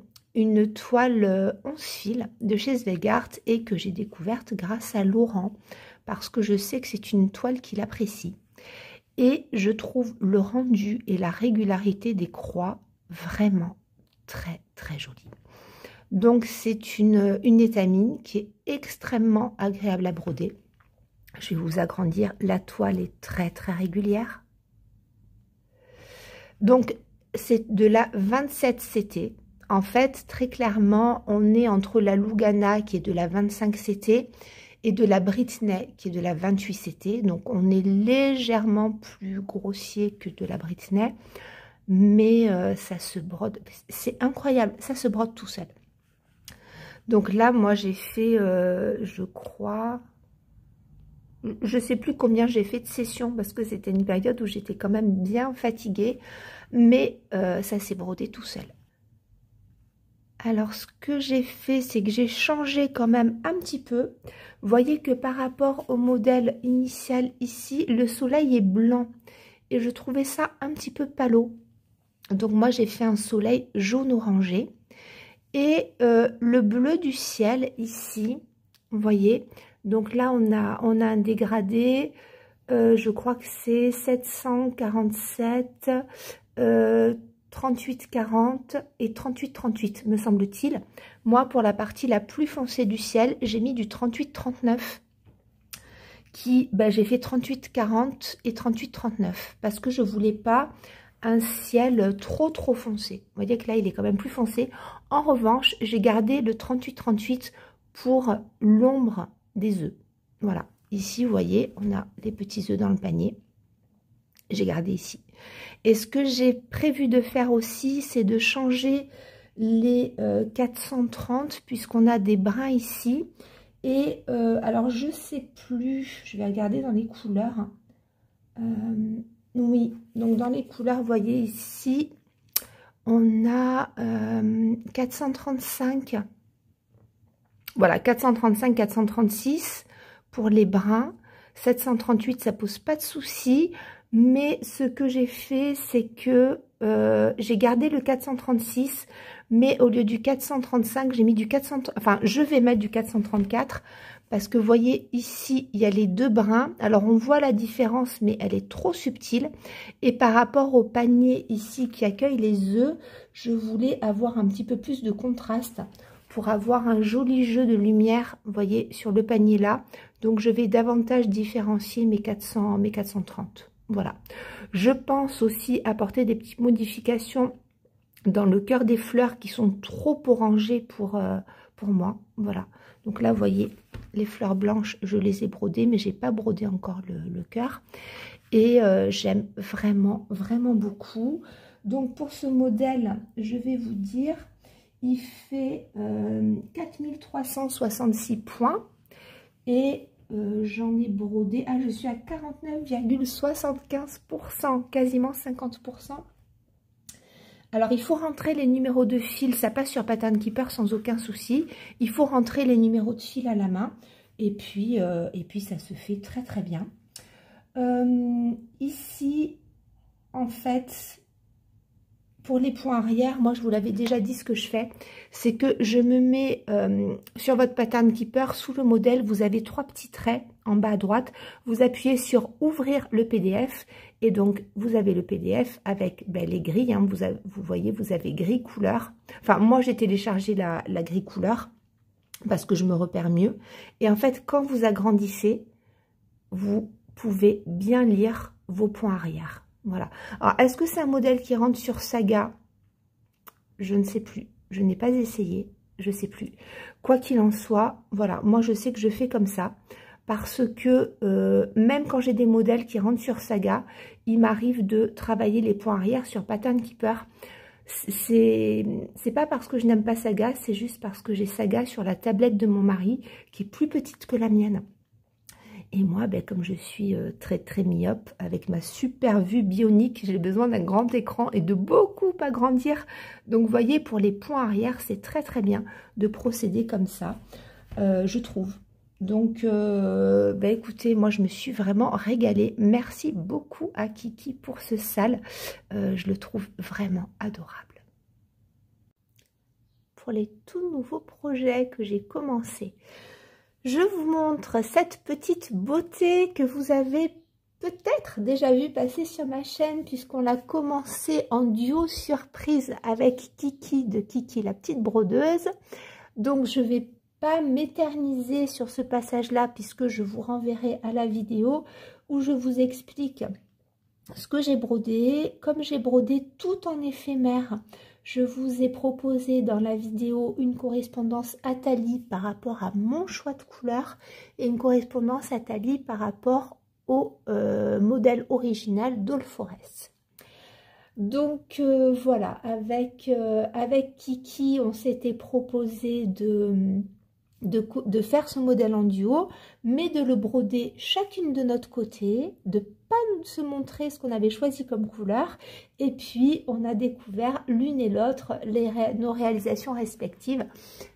toile 11 fils de chez Zweigart et que j'ai découverte grâce à Laurent. Parce que je sais que c'est une toile qu'il apprécie. Et je trouve le rendu et la régularité des croix vraiment très jolie. Donc c'est une étamine qui est extrêmement agréable à broder. Je vais vous agrandir, la toile est très régulière. Donc c'est de la 27 CT En fait, très clairement, on est entre la Lugana qui est de la 25 CT et de la Britney qui est de la 28 CT. Donc, on est légèrement plus grossier que de la Britney, mais ça se brode. C'est incroyable, ça se brode tout seul. Donc là, moi, j'ai fait, je crois, je sais plus combien j'ai fait de sessions parce que c'était une période où j'étais quand même bien fatiguée, mais ça s'est brodé tout seul. Alors, ce que j'ai fait, c'est que j'ai changé quand même un petit peu. Vous voyez que par rapport au modèle initial ici, le soleil est blanc. Et je trouvais ça un petit peu palo. Donc, moi, j'ai fait un soleil jaune-orangé. Et le bleu du ciel ici, vous voyez. Donc là, on a un dégradé. Je crois que c'est 747... 38-40 et 38-38 me semble-t-il. Moi, pour la partie la plus foncée du ciel, j'ai mis du 38-39 qui, j'ai fait 38-40 et 38-39 parce que je voulais pas un ciel trop foncé. Vous voyez que là, il est quand même plus foncé. En revanche, j'ai gardé le 38-38 pour l'ombre des œufs. Voilà. Ici, vous voyez, on a les petits œufs dans le panier. J'ai gardé ici. Et ce que j'ai prévu de faire aussi, c'est de changer les 430 puisqu'on a des brins ici. Et alors, je sais plus, je vais regarder dans les couleurs. Oui, donc dans les couleurs, vous voyez ici, on a 435. Voilà, 435, 436 pour les brins. 738, ça pose pas de souci. Mais ce que j'ai fait, c'est que j'ai gardé le 436, mais au lieu du 435, j'ai mis du 400, enfin, je vais mettre du 434, parce que vous voyez ici, il y a les deux brins. Alors, on voit la différence, mais elle est trop subtile. Et par rapport au panier ici qui accueille les œufs, je voulais avoir un petit peu plus de contraste pour avoir un joli jeu de lumière, vous voyez, sur le panier là. Donc, je vais davantage différencier mes 430. Voilà. Je pense aussi apporter des petites modifications dans le cœur des fleurs qui sont trop orangées pour moi. Voilà. Donc là, vous voyez, les fleurs blanches, je les ai brodées, mais j'ai pas brodé encore le cœur. Et j'aime vraiment, vraiment beaucoup. Donc pour ce modèle, je vais vous dire, il fait 4366 points. Et j'en ai brodé, je suis à 49,75%, quasiment 50%. Alors, il faut rentrer les numéros de fil, ça passe sur Pattern Keeper sans aucun souci. Il faut rentrer les numéros de fil à la main, et puis ça se fait très très bien. Ici, en fait, pour les points arrière, moi je vous l'avais déjà dit, ce que je fais, c'est que je me mets sur votre Pattern Keeper, sous le modèle, vous avez 3 petits traits en bas à droite. Vous appuyez sur ouvrir le PDF et donc vous avez le PDF avec les grilles. Hein, vous voyez, vous avez gris couleur. Enfin, moi j'ai téléchargé la grille couleur parce que je me repère mieux. Et en fait, quand vous agrandissez, vous pouvez bien lire vos points arrière. Voilà. Alors, est-ce que c'est un modèle qui rentre sur Saga? Je ne sais plus. Je n'ai pas essayé. Je ne sais plus. Quoi qu'il en soit, voilà. Moi, je sais que je fais comme ça. Parce que même quand j'ai des modèles qui rentrent sur Saga, il m'arrive de travailler les points arrière sur Pattern Keeper. C'est pas parce que je n'aime pas Saga, c'est juste parce que j'ai Saga sur la tablette de mon mari, qui est plus petite que la mienne. Et moi, comme je suis très très myope, avec ma super vue bionique, j'ai besoin d'un grand écran et de beaucoup agrandir. Donc vous voyez, pour les points arrière, c'est très très bien de procéder comme ça, je trouve. Donc écoutez, moi je me suis vraiment régalée. Merci beaucoup à Kiki pour ce sale. Je le trouve vraiment adorable. Pour les tout nouveaux projets que j'ai commencé, je vous montre cette petite beauté que vous avez peut-être déjà vu passer sur ma chaîne, puisqu'on l'a commencé en duo surprise avec Kiki de Kiki la petite brodeuse. Donc je vais pas m'éterniser sur ce passage-là, puisque je vous renverrai à la vidéo où je vous explique ce que j'ai brodé. Comme j'ai brodé tout en éphémère, Je vous ai proposé dans la vidéo une correspondance Atali par rapport à mon choix de couleur et une correspondance Atali par rapport au modèle original d'All Forest. Donc voilà, avec Kiki, on s'était proposé de faire ce modèle en duo, mais de le broder chacune de notre côté, de pas se montrer ce qu'on avait choisi comme couleur, et puis on a découvert l'une et l'autre nos réalisations respectives,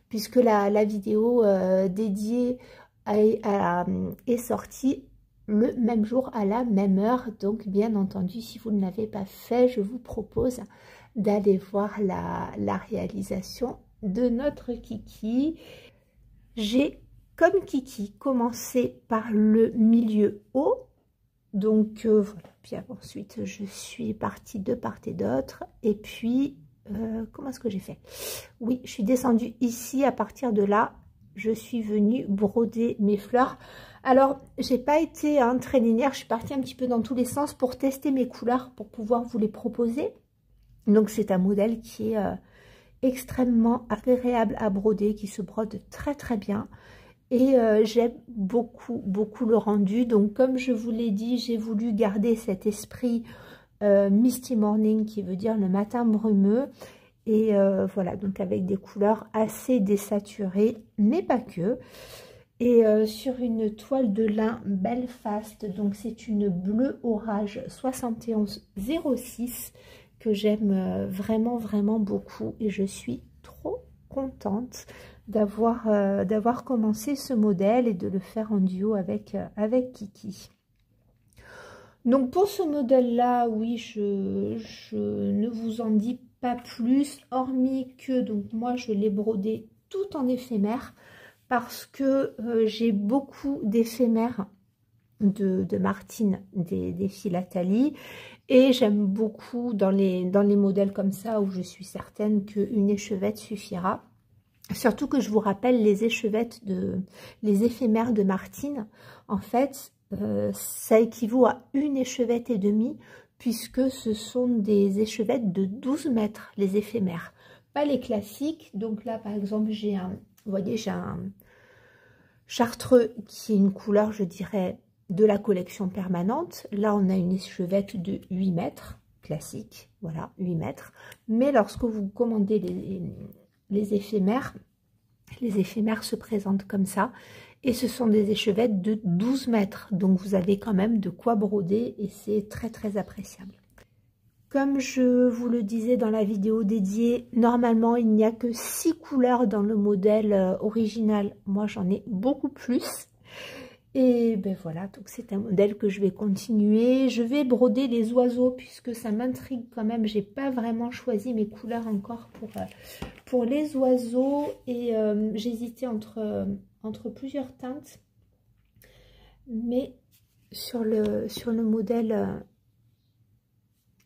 puisque la vidéo dédiée est sortie le même jour à la même heure. Donc bien entendu, si vous ne l'avez pas fait, je vous propose d'aller voir la réalisation de notre Kiki. J'ai, comme Kiki, commencé par le milieu haut. Donc voilà, puis ensuite je suis partie de part et d'autre. Et puis, comment est-ce que j'ai fait? Oui, je suis descendue ici. À partir de là, je suis venue broder mes fleurs. Alors, j'ai pas été très linéaire. Je suis partie un petit peu dans tous les sens pour tester mes couleurs, pour pouvoir vous les proposer. Donc, c'est un modèle qui est extrêmement agréable à broder, qui se brode très très bien, et j'aime beaucoup le rendu. Donc comme je vous l'ai dit, j'ai voulu garder cet esprit Misty Morning, qui veut dire le matin brumeux, et voilà, donc avec des couleurs assez désaturées, mais pas que, et sur une toile de lin Belfast. Donc c'est une bleu orage 7106 que j'aime vraiment beaucoup, et je suis trop contente d'avoir commencé ce modèle et de le faire en duo avec Kiki. Donc pour ce modèle là, oui, je ne vous en dis pas plus, hormis que donc moi je l'ai brodé tout en éphémère, parce que j'ai beaucoup d'éphémères de Martine, des philatalies, et j'aime beaucoup dans les modèles comme ça où je suis certaine qu'une échevette suffira. Surtout que je vous rappelle, les éphémères de Martine, en fait, ça équivaut à une échevette et demie, puisque ce sont des échevettes de 12 mètres, les éphémères, pas les classiques. Donc là, par exemple, j'ai un chartreux qui est une couleur, je dirais, de la collection permanente. Là, on a une échevette de 8 mètres, classique, voilà, 8 mètres. Mais lorsque vous commandez les éphémères se présentent comme ça. Et ce sont des échevettes de 12 mètres. Donc, vous avez quand même de quoi broder, et c'est très appréciable. Comme je vous le disais dans la vidéo dédiée, normalement, il n'y a que 6 couleurs dans le modèle original. Moi, j'en ai beaucoup plus. Et ben voilà, donc c'est un modèle que je vais continuer. Je vais broder les oiseaux, puisque ça m'intrigue quand même. J'ai pas vraiment choisi mes couleurs encore pour les oiseaux. Et j'hésitais entre plusieurs teintes. Mais sur le modèle,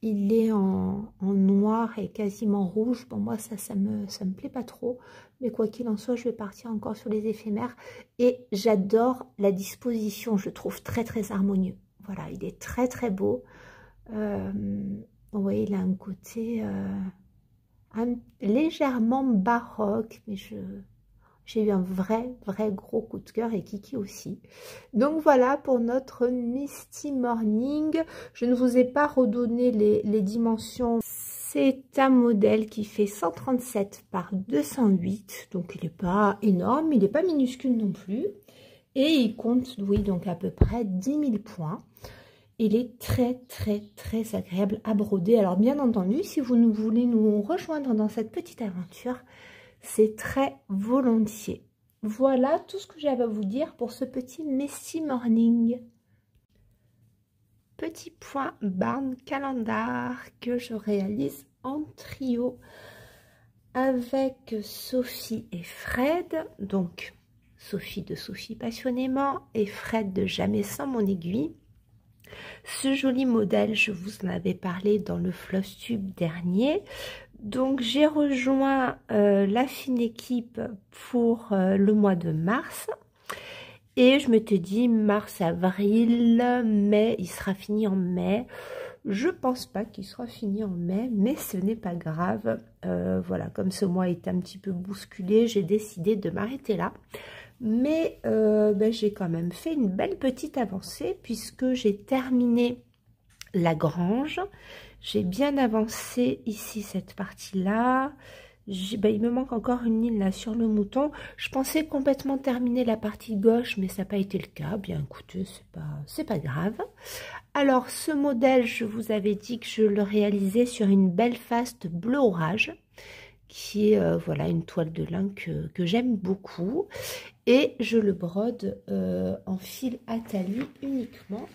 il est en noir et quasiment rouge. Bon, moi, ça me plaît pas trop. Mais quoi qu'il en soit, je vais partir encore sur les éphémères. Et j'adore la disposition. Je trouve très harmonieux. Voilà, il est très beau. Vous voyez, il a un côté légèrement baroque. Mais j'ai eu un vrai gros coup de cœur, et Kiki aussi. Donc voilà pour notre Misty Morning. Je ne vous ai pas redonné les dimensions. C'est un modèle qui fait 137 par 208. Donc il n'est pas énorme, il n'est pas minuscule non plus. Et il compte, oui, donc à peu près 10 000 points. Il est très agréable à broder. Alors bien entendu, si vous voulez nous rejoindre dans cette petite aventure, c'est très volontiers. Voilà tout ce que j'avais à vous dire pour ce petit Misty Morning. Petit point Barn Calendar que je réalise en trio avec Sophie et Fred. Donc Sophie de Sophie Passionnément et Fred de Jamais Sans Mon Aiguille. Ce joli modèle, je vous en avais parlé dans le Floss Tube dernier. Donc j'ai rejoint la fine équipe pour le mois de mars. Et je m'étais dit mars, avril, mai, il sera fini en mai. Je pense pas qu'il sera fini en mai, mais ce n'est pas grave. Voilà, comme ce mois est un petit peu bousculé, j'ai décidé de m'arrêter là. Mais ben, j'ai quand même fait une belle petite avancée puisque j'ai terminé la grange. J'ai bien avancé ici cette partie-là. Ben, il me manque encore une ligne là sur le mouton. Je pensais complètement terminer la partie gauche, mais ça n'a pas été le cas. Bien écoutez, c'est pas grave. Alors ce modèle, je vous avais dit que je le réalisais sur une Belfast bleu orage, qui est voilà une toile de lin que j'aime beaucoup. Et je le brode en fil à talis uniquement.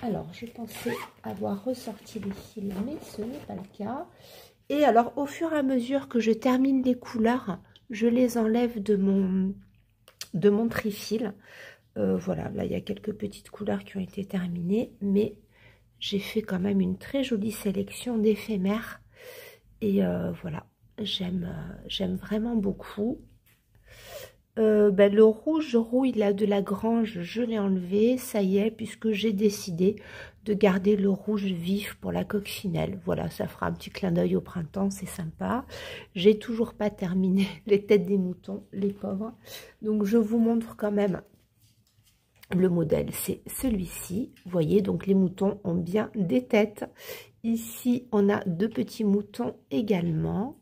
Alors, je pensais avoir ressorti les fils, mais ce n'est pas le cas. Et alors, au fur et à mesure que je termine les couleurs, je les enlève de mon trifil. Voilà, là, il y a quelques petites couleurs qui ont été terminées, mais j'ai fait quand même une très jolie sélection d'éphémères. Et voilà, j'aime vraiment beaucoup. Ben, le rouge rouille là de la grange, je l'ai enlevé, ça y est, puisque j'ai décidé de garder le rouge vif pour la coccinelle. Voilà, ça fera un petit clin d'œil au printemps, c'est sympa. J'ai toujours pas terminé les têtes des moutons, les pauvres. Donc je vous montre quand même le modèle, c'est celui-ci. Vous voyez, donc les moutons ont bien des têtes. Ici, on a deux petits moutons également.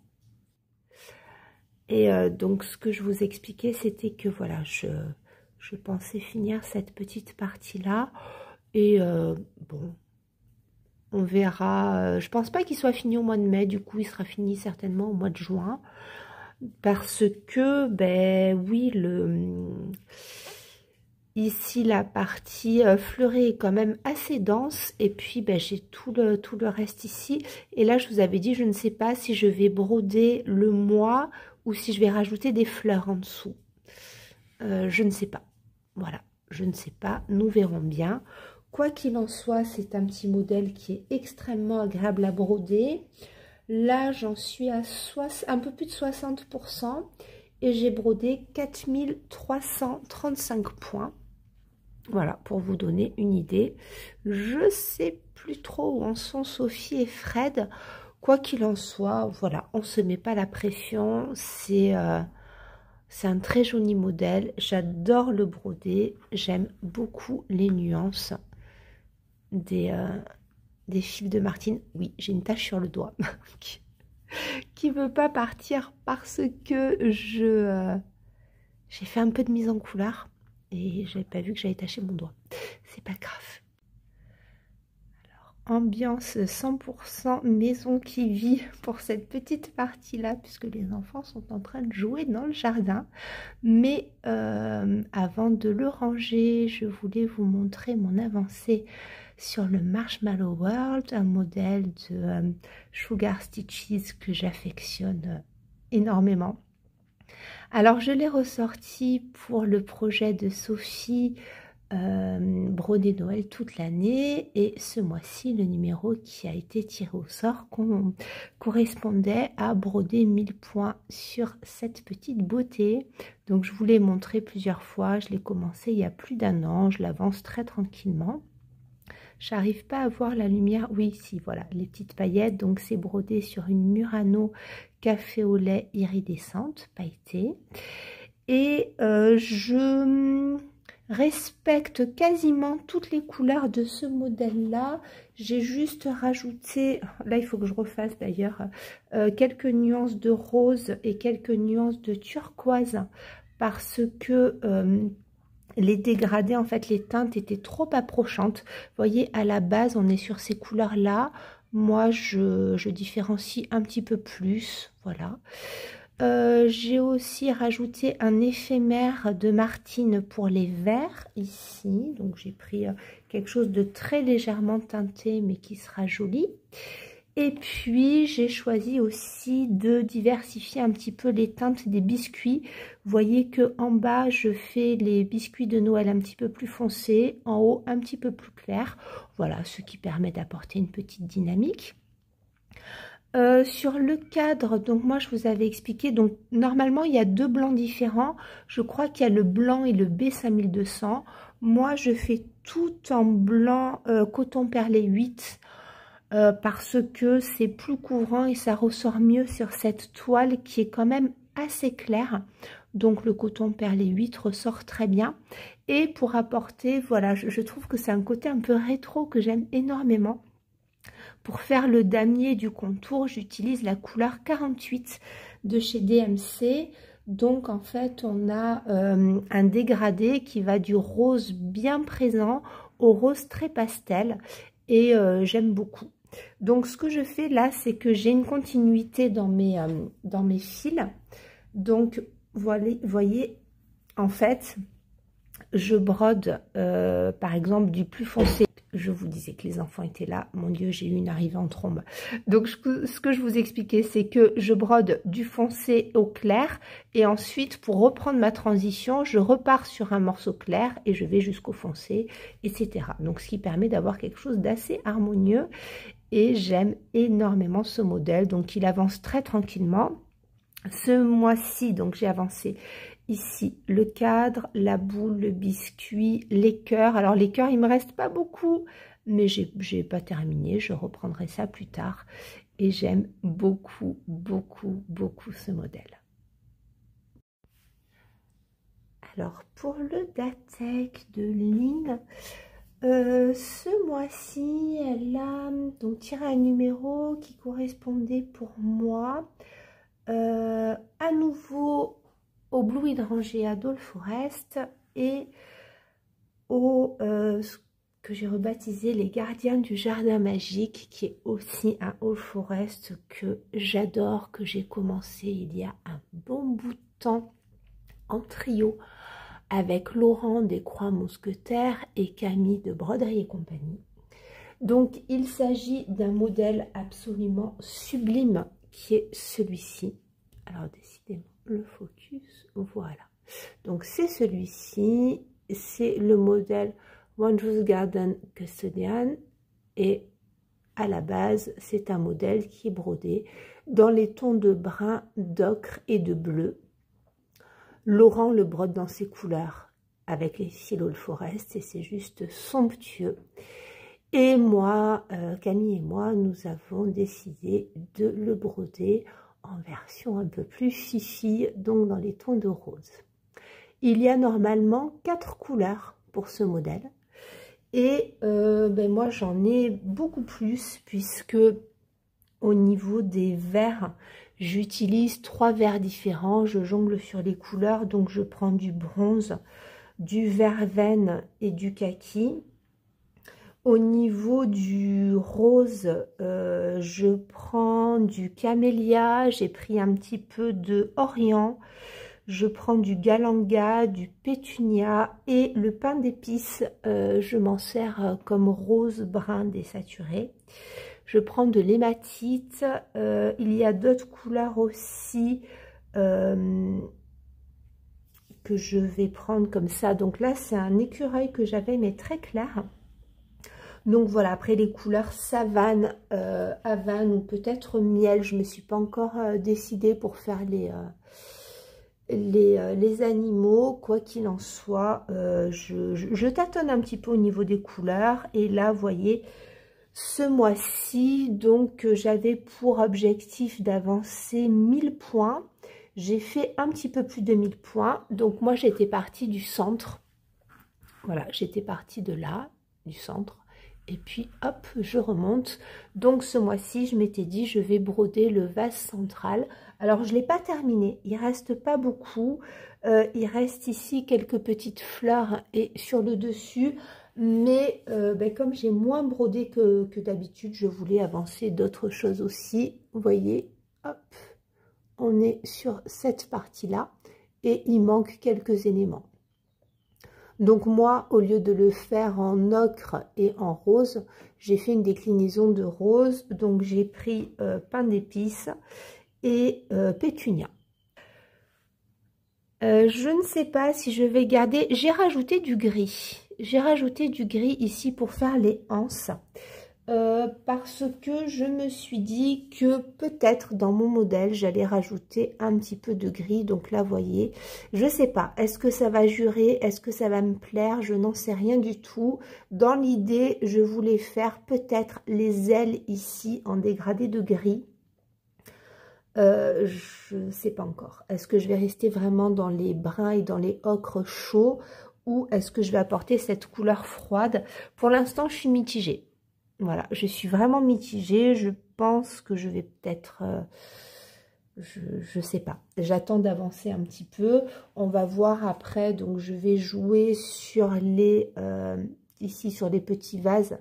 Et donc, ce que je vous expliquais, c'était que voilà, je pensais finir cette petite partie-là. Et bon, on verra. Je pense pas qu'il soit fini au mois de mai. Du coup, il sera fini certainement au mois de juin. Parce que, ben oui, ici, la partie fleurée est quand même assez dense. Et puis, ben, j'ai tout le reste ici. Et là, je vous avais dit, je ne sais pas si je vais broder le mois ou si je vais rajouter des fleurs en dessous. Je ne sais pas. Voilà, je ne sais pas. Nous verrons bien. Quoi qu'il en soit, c'est un petit modèle qui est extrêmement agréable à broder. Là, j'en suis à un peu plus de 60% et j'ai brodé 4335 points. Voilà, pour vous donner une idée. Je ne sais plus trop où en sont Sophie et Fred. Quoi qu'il en soit, voilà, on ne se met pas la pression. C'est un très joli modèle. J'adore le broder. J'aime beaucoup les nuances des fils de Martine. Oui, j'ai une tache sur le doigt qui ne veut pas partir parce que j'ai fait un peu de mise en couleur et j'avais pas vu que j'avais taché mon doigt. C'est pas grave. Ambiance 100% maison qui vit pour cette petite partie-là, puisque les enfants sont en train de jouer dans le jardin. Mais avant de le ranger, je voulais vous montrer mon avancée sur le Marshmallow World, un modèle de Sugar Stitches que j'affectionne énormément. Alors, je l'ai ressorti pour le projet de Sophie, broder Noël toute l'année, et ce mois-ci le numéro qui a été tiré au sort correspondait à broder 1000 points sur cette petite beauté. Donc je vous l'ai montré plusieurs fois, je l'ai commencé il y a plus d'1 an, je l'avance très tranquillement. J'arrive pas à voir la lumière, oui si, voilà les petites paillettes. Donc c'est brodé sur une Murano café au lait iridescente pailletée, et je respecte quasiment toutes les couleurs de ce modèle là. J'ai juste rajouté, là il faut que je refasse d'ailleurs, quelques nuances de rose et quelques nuances de turquoise, parce que les dégradés, en fait les teintes étaient trop approchantes. Vous voyez, à la base on est sur ces couleurs là, moi je différencie un petit peu plus, voilà. J'ai aussi rajouté un éphémère de Martine pour les verts ici. Donc j'ai pris quelque chose de très légèrement teinté mais qui sera joli. Et puis j'ai choisi aussi de diversifier un petit peu les teintes des biscuits. Vous voyez que en bas je fais les biscuits de Noël un petit peu plus foncés, en haut un petit peu plus clair. Voilà, ce qui permet d'apporter une petite dynamique. Sur le cadre, donc moi je vous avais expliqué, donc normalement il y a 2 blancs différents. Je crois qu'il y a le blanc et le B5200. Moi je fais tout en blanc coton perlé 8. parce que c'est plus couvrant et ça ressort mieux sur cette toile qui est quand même assez claire. Donc le coton perlé 8 ressort très bien. Et pour apporter, voilà, je trouve que c'est un côté un peu rétro que j'aime énormément. Pour faire le damier du contour, j'utilise la couleur 48 de chez DMC. Donc en fait, on a un dégradé qui va du rose bien présent au rose très pastel. Et j'aime beaucoup. Donc ce que je fais là, c'est que j'ai une continuité dans mes fils. Donc voyez, en fait, je brode par exemple du plus foncé. Je vous disais que les enfants étaient là. Mon Dieu, j'ai eu une arrivée en trombe. Donc ce que je vous expliquais, c'est que je brode du foncé au clair. Et ensuite, pour reprendre ma transition, je repars sur un morceau clair et je vais jusqu'au foncé, etc. Donc ce qui permet d'avoir quelque chose d'assez harmonieux. Et j'aime énormément ce modèle. Donc il avance très tranquillement. Ce mois-ci, donc j'ai avancé ici le cadre, la boule, le biscuit, les cœurs. Alors les cœurs, il me reste pas beaucoup, mais j'ai pas terminé. Je reprendrai ça plus tard. Et j'aime beaucoup, beaucoup, beaucoup ce modèle. Alors pour le Datek de Ling, ce mois-ci, elle a donc tiré un numéro qui correspondait pour moi à nouveau au Blue Hydrangea d'All Forest et au que j'ai rebaptisé les Gardiens du Jardin Magique, qui est aussi un All Forest que j'adore, que j'ai commencé il y a un bon bout de temps en trio avec Laurent des Croix Mousquetaires et Camille de Broderie et Compagnie. Donc il s'agit d'un modèle absolument sublime qui est celui-ci. Alors décidément le focus, voilà. Donc c'est celui-ci, c'est le modèle Wondrous Garden Custodian et à la base c'est un modèle qui est brodé dans les tons de brun, d'ocre et de bleu. Laurent le brode dans ses couleurs avec les fils All Forest et c'est juste somptueux. Et moi, Camille et moi, nous avons décidé de le broder en version un peu plus fifi, donc dans les tons de rose. Il y a normalement 4 couleurs pour ce modèle. Et moi, j'en ai beaucoup plus puisque au niveau des verts, j'utilise 3 verts différents. Je jongle sur les couleurs, donc je prends du bronze, du verveine et du kaki. Au niveau du rose, je prends du camélia, j'ai pris un petit peu de orient, je prends du galanga, du pétunia et le pain d'épices, je m'en sers comme rose brun désaturé. Je prends de l'hématite, il y a d'autres couleurs aussi que je vais prendre comme ça. Donc là, c'est un écureuil que j'avais mais très clair. Donc voilà, après les couleurs savane, havane ou peut-être miel, je ne me suis pas encore décidée pour faire les animaux. Quoi qu'il en soit, je tâtonne un petit peu au niveau des couleurs. Et là, vous voyez, ce mois-ci, donc j'avais pour objectif d'avancer 1000 points. J'ai fait un petit peu plus de 1000 points. Donc moi, j'étais partie du centre. Voilà, j'étais partie de là, du centre. Et puis hop, je remonte. Donc ce mois-ci, je m'étais dit, je vais broder le vase central. Alors je ne l'ai pas terminé, il ne reste pas beaucoup. Il reste ici quelques petites fleurs et sur le dessus. Mais comme j'ai moins brodé que d'habitude, je voulais avancer d'autres choses aussi. Vous voyez, hop, on est sur cette partie-là et il manque quelques éléments. Donc moi, au lieu de le faire en ocre et en rose, j'ai fait une déclinaison de rose. Donc j'ai pris pain d'épices et pétunia. Je ne sais pas si je vais garder... J'ai rajouté du gris. J'ai rajouté du gris ici pour faire les anses. parce que je me suis dit que peut-être dans mon modèle, j'allais rajouter un petit peu de gris. Donc là, vous voyez, je sais pas, est-ce que ça va jurer, est-ce que ça va me plaire, je n'en sais rien du tout. Dans l'idée, je voulais faire peut-être les ailes ici en dégradé de gris. Je ne sais pas encore. Est-ce que je vais rester vraiment dans les bruns et dans les ocres chauds ou est-ce que je vais apporter cette couleur froide? Pour l'instant, je suis mitigée. Voilà, je suis vraiment mitigée. Je pense que je vais peut-être... je sais pas. J'attends d'avancer un petit peu. On va voir après. Donc, je vais jouer sur les... ici, sur les petits vases.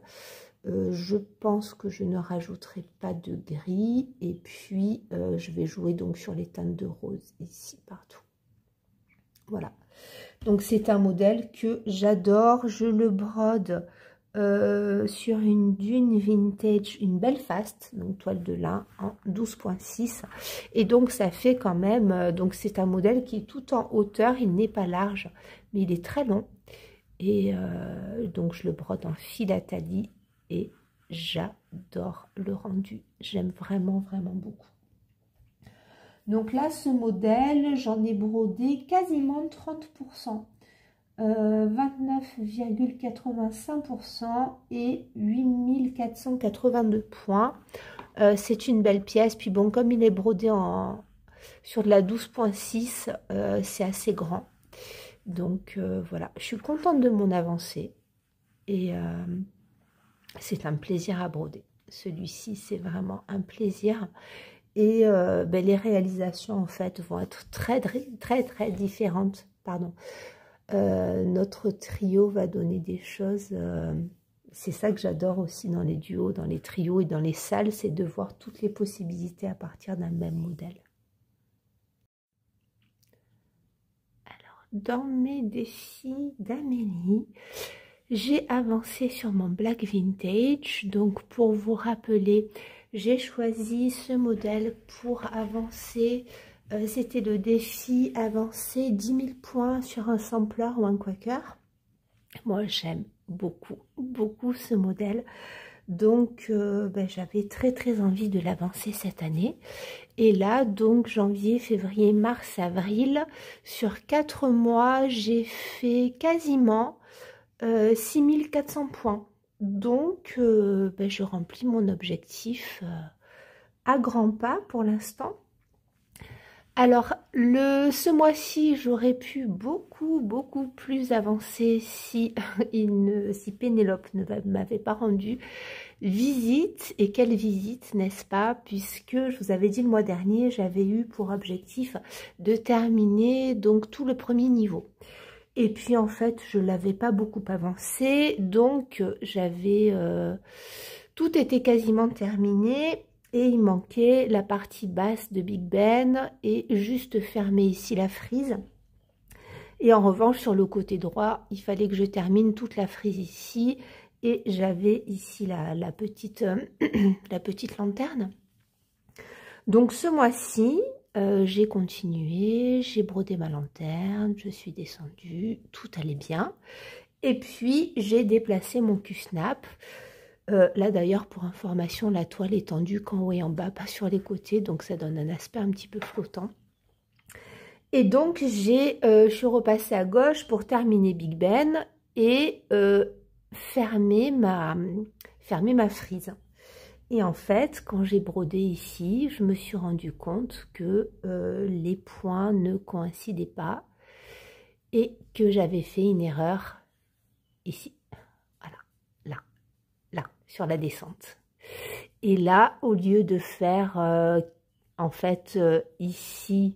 Je pense que je ne rajouterai pas de gris. Et puis, je vais jouer donc sur les teintes de rose ici, partout. Voilà. Donc, c'est un modèle que j'adore. Je le brode... sur une dune vintage, une Belfast, donc toile de lin en 12,6 et donc ça fait quand même, donc c'est un modèle qui est tout en hauteur, il n'est pas large mais il est très long et donc je le brode en philatélie et j'adore le rendu, j'aime vraiment beaucoup. Donc là ce modèle j'en ai brodé quasiment 30%. 29,85% et 8482 points. C'est une belle pièce. Puis bon, comme il est brodé sur de la 12,6, c'est assez grand. Donc voilà, je suis contente de mon avancée. Et c'est un plaisir à broder. Celui-ci, c'est vraiment un plaisir. Et ben, les réalisations, en fait, vont être très différentes. Pardon. Notre trio va donner des choses, c'est ça que j'adore aussi dans les duos, dans les trios et dans les salles, c'est de voir toutes les possibilités à partir d'un même modèle. Alors, dans mes défis d'Amélie, j'ai avancé sur mon Black Vintage, donc pour vous rappeler, j'ai choisi ce modèle pour avancer. C'était le défi avancer 10 000 points sur un sampler ou un quaker. Moi, j'aime beaucoup ce modèle. Donc, ben, j'avais très envie de l'avancer cette année. Et là, donc, janvier, février, mars, avril, sur 4 mois, j'ai fait quasiment 6 400 points. Donc, ben, je remplis mon objectif à grands pas pour l'instant. Alors, ce mois-ci, j'aurais pu beaucoup plus avancer si Pénélope ne m'avait pas rendu visite. Et quelle visite, n'est-ce pas? Puisque je vous avais dit le mois dernier, j'avais eu pour objectif de terminer donc tout le premier niveau. Et puis en fait, je l'avais pas beaucoup avancé, donc j'avais... tout était quasiment terminé. Et il manquait la partie basse de Big Ben et juste fermer ici la frise. Et en revanche, sur le côté droit, il fallait que je termine toute la frise ici. Et j'avais ici la petite lanterne. Donc ce mois-ci, j'ai continué, j'ai brodé ma lanterne, je suis descendue, tout allait bien. Et puis, j'ai déplacé mon Q-snap. Là d'ailleurs, pour information, la toile est tendue qu'en haut et en bas, pas sur les côtés, donc ça donne un aspect un petit peu flottant. Et donc, je suis repassée à gauche pour terminer Big Ben et fermer ma frise. Et en fait, quand j'ai brodé ici, je me suis rendu compte que les points ne coïncidaient pas et que j'avais fait une erreur ici. Là, sur la descente. Et là, au lieu de faire, en fait, ici,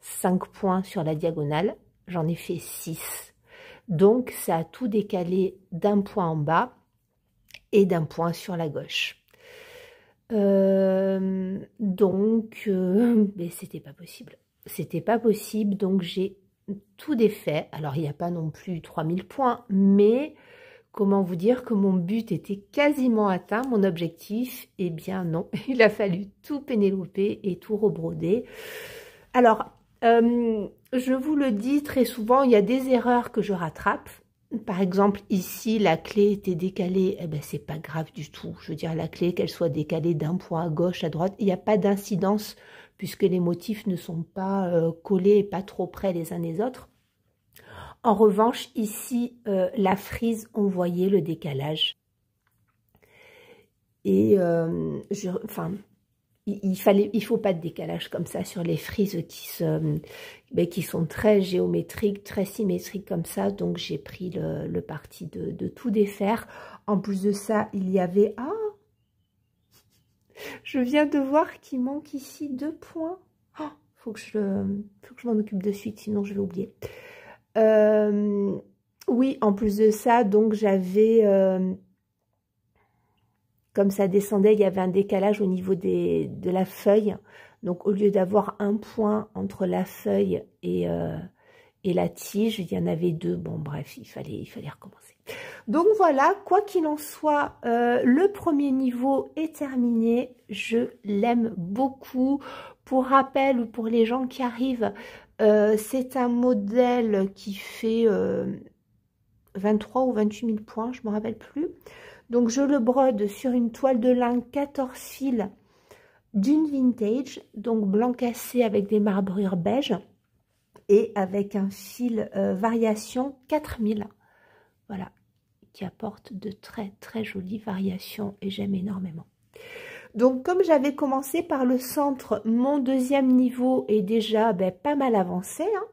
5 points sur la diagonale, j'en ai fait 6. Donc, ça a tout décalé d'un point en bas et d'un point sur la gauche. Donc, mais c'était pas possible. C'était pas possible, donc j'ai tout défait. Alors, il n'y a pas non plus 3000 points, mais... Comment vous dire que mon but était quasiment atteint, mon objectif? Eh bien non, il a fallu tout pénéloper et tout rebroder. Alors, je vous le dis très souvent, il y a des erreurs que je rattrape par exemple, ici, la clé était décalée, eh ben, c'est pas grave du tout. Je veux dire, la clé, qu'elle soit décalée d'un point à gauche, à droite, il n'y a pas d'incidence puisque les motifs ne sont pas collés et pas trop près les uns des autres. En revanche, ici, la frise, on voyait le décalage. Et, enfin, il faut pas de décalage comme ça sur les frises qui sont très géométriques, très symétriques comme ça. Donc, j'ai pris le parti de tout défaire. En plus de ça, il y avait... Ah, je viens de voir qu'il manque ici 2 points. Oh, faut que je m'en occupe de suite, sinon je vais oublier. Oui, en plus de ça, donc j'avais... comme ça descendait, il y avait un décalage au niveau de la feuille. Donc, au lieu d'avoir un point entre la feuille et la tige, il y en avait 2. Bon, bref, il fallait recommencer. Donc, voilà, quoi qu'il en soit, le premier niveau est terminé. Je l'aime beaucoup. Pour rappel, ou pour les gens qui arrivent, c'est un modèle qui fait 23 ou 28 000 points, je ne me rappelle plus. Donc, je le brode sur une toile de lin 14 fils d'une vintage, donc blanc cassé avec des marbrures beige et avec un fil variation 4000. Voilà, qui apporte de très très jolies variations et j'aime énormément. Donc, comme j'avais commencé par le centre, mon deuxième niveau est déjà pas mal avancé, hein,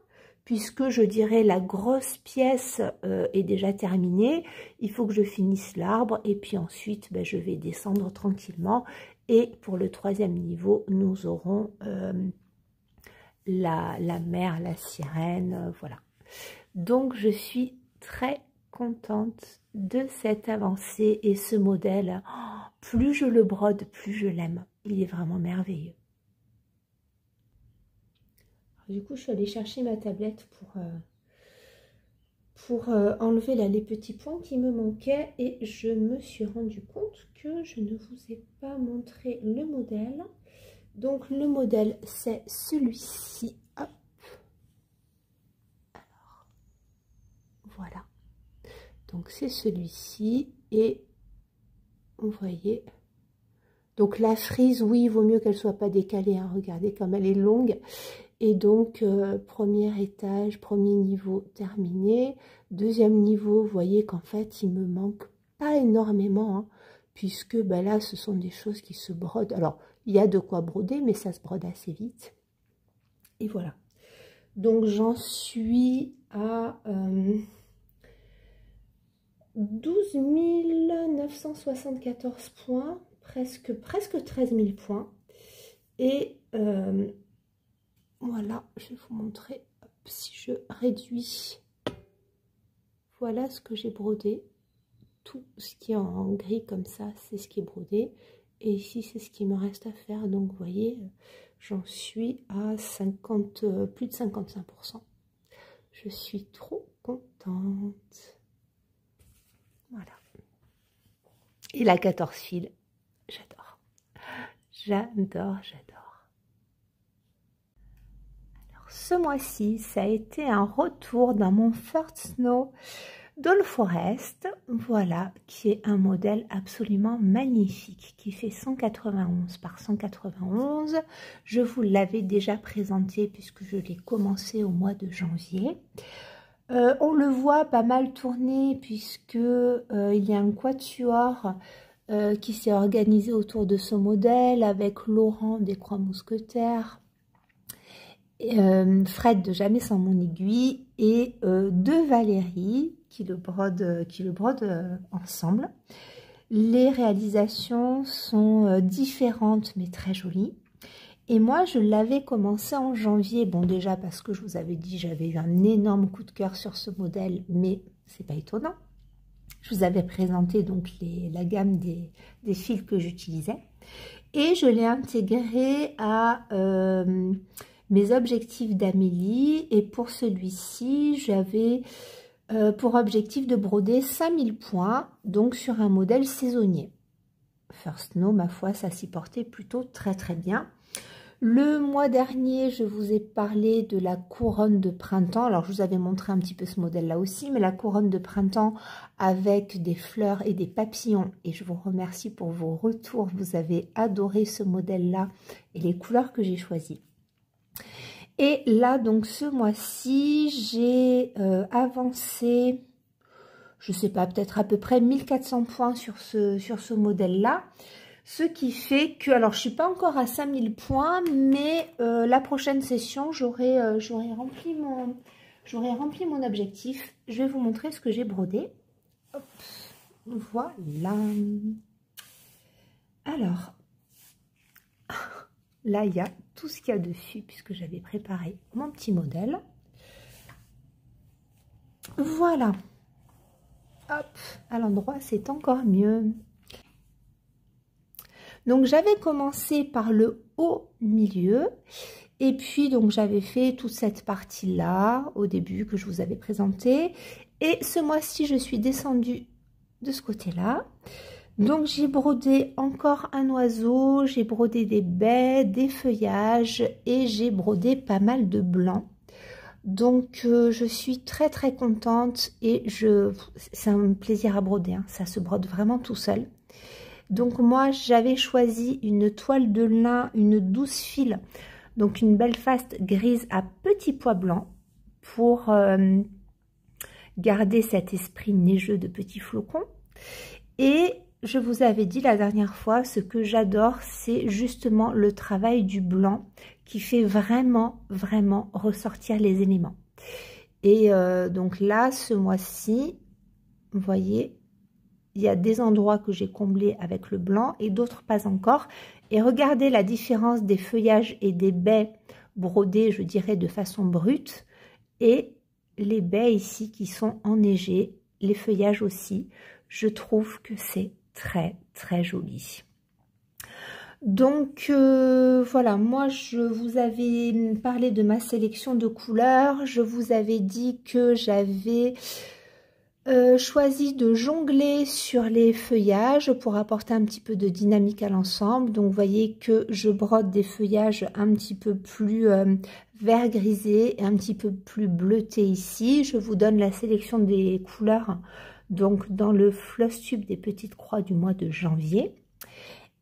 puisque je dirais la grosse pièce est déjà terminée. Il faut que je finisse l'arbre et puis ensuite je vais descendre tranquillement. Et pour le troisième niveau, nous aurons la mer, la sirène, voilà. Donc je suis très contente de cette avancée et ce modèle. Oh, plus je le brode, plus je l'aime. Il est vraiment merveilleux. Du coup, je suis allée chercher ma tablette pour enlever là les petits points qui me manquaient et je me suis rendu compte que je ne vous ai pas montré le modèle. Donc, le modèle, c'est celui-ci. Hop. Alors, voilà. Donc, c'est celui-ci et vous voyez... Donc, la frise, oui, il vaut mieux qu'elle ne soit pas décalée. Hein. Regardez comme elle est longue. Et donc, premier étage, premier niveau terminé. Deuxième niveau, vous voyez qu'en fait, il me manque pas énormément, hein, puisque là, ce sont des choses qui se brodent. Alors, il y a de quoi broder, mais ça se brode assez vite. Et voilà. Donc, j'en suis à 12 974 points, presque 13 000 points. Et... voilà, je vais vous montrer, hop, si je réduis, voilà ce que j'ai brodé. Tout ce qui est en gris comme ça, c'est ce qui est brodé. Et ici, c'est ce qui me reste à faire. Donc, vous voyez, j'en suis à plus de 55%. Je suis trop contente. Voilà. Et la 14 fils, j'adore. J'adore, j'adore. Ce mois-ci, ça a été un retour dans mon First Snow Doll Forest, voilà, qui est un modèle absolument magnifique, qui fait 191 par 191. Je vous l'avais déjà présenté puisque je l'ai commencé au mois de janvier. On le voit pas mal tourner puisque il y a un quatuor qui s'est organisé autour de ce modèle avec Laurent des Croix Mousquetaires, Fred de Jamais sans mon aiguille et de Valérie qui le brode ensemble. Les réalisations sont différentes mais très jolies. Et moi, je l'avais commencé en janvier. Bon, déjà parce que je vous avais dit, j'avais eu un énorme coup de cœur sur ce modèle, mais c'est pas étonnant. Je vous avais présenté donc la gamme des fils que j'utilisais. Et je l'ai intégré à mes objectifs d'Amélie. Et pour celui-ci, j'avais pour objectif de broder 5000 points, donc sur un modèle saisonnier. First Snow, ma foi, ça s'y portait plutôt très très bien. Le mois dernier, je vous ai parlé de la couronne de printemps. Alors, je vous avais montré un petit peu ce modèle-là aussi, mais la couronne de printemps avec des fleurs et des papillons. Et je vous remercie pour vos retours. Vous avez adoré ce modèle-là et les couleurs que j'ai choisies. Et là, donc, ce mois-ci, j'ai avancé, je sais pas, peut-être à peu près 1400 points sur ce modèle-là. Ce qui fait que, alors je ne suis pas encore à 5000 points, mais la prochaine session, j'aurai rempli mon objectif. Je vais vous montrer ce que j'ai brodé. Hop, voilà. Alors, là, il y a tout ce qu'il y a dessus, puisque j'avais préparé mon petit modèle. Voilà. Hop, à l'endroit, c'est encore mieux. Donc, j'avais commencé par le haut milieu. Et puis, donc, j'avais fait toute cette partie-là au début que je vous avais présentée. Et ce mois-ci, je suis descendue de ce côté-là. Donc, j'ai brodé encore un oiseau, j'ai brodé des baies, des feuillages et j'ai brodé pas mal de blanc. Donc, je suis très, très contente et c'est un plaisir à broder. Hein. Ça se brode vraiment tout seul. Donc moi, j'avais choisi une toile de lin, une 12 fils, donc une Belfast grise à petits pois blancs pour garder cet esprit neigeux de petits flocons. Et je vous avais dit la dernière fois, ce que j'adore, c'est justement le travail du blanc qui fait vraiment, vraiment ressortir les éléments. Et donc là, ce mois-ci, vous voyez, il y a des endroits que j'ai comblés avec le blanc et d'autres pas encore. Et regardez la différence des feuillages et des baies brodées, je dirais, de façon brute. Et les baies ici qui sont enneigées, les feuillages aussi. Je trouve que c'est très, très joli. Donc, voilà, moi, je vous avais parlé de ma sélection de couleurs. Je vous avais dit que j'avais... choisi de jongler sur les feuillages pour apporter un petit peu de dynamique à l'ensemble. Donc, vous voyez que je brode des feuillages un petit peu plus vert grisé et un petit peu plus bleuté ici. Je vous donne la sélection des couleurs donc dans le floss tube des petites croix du mois de janvier.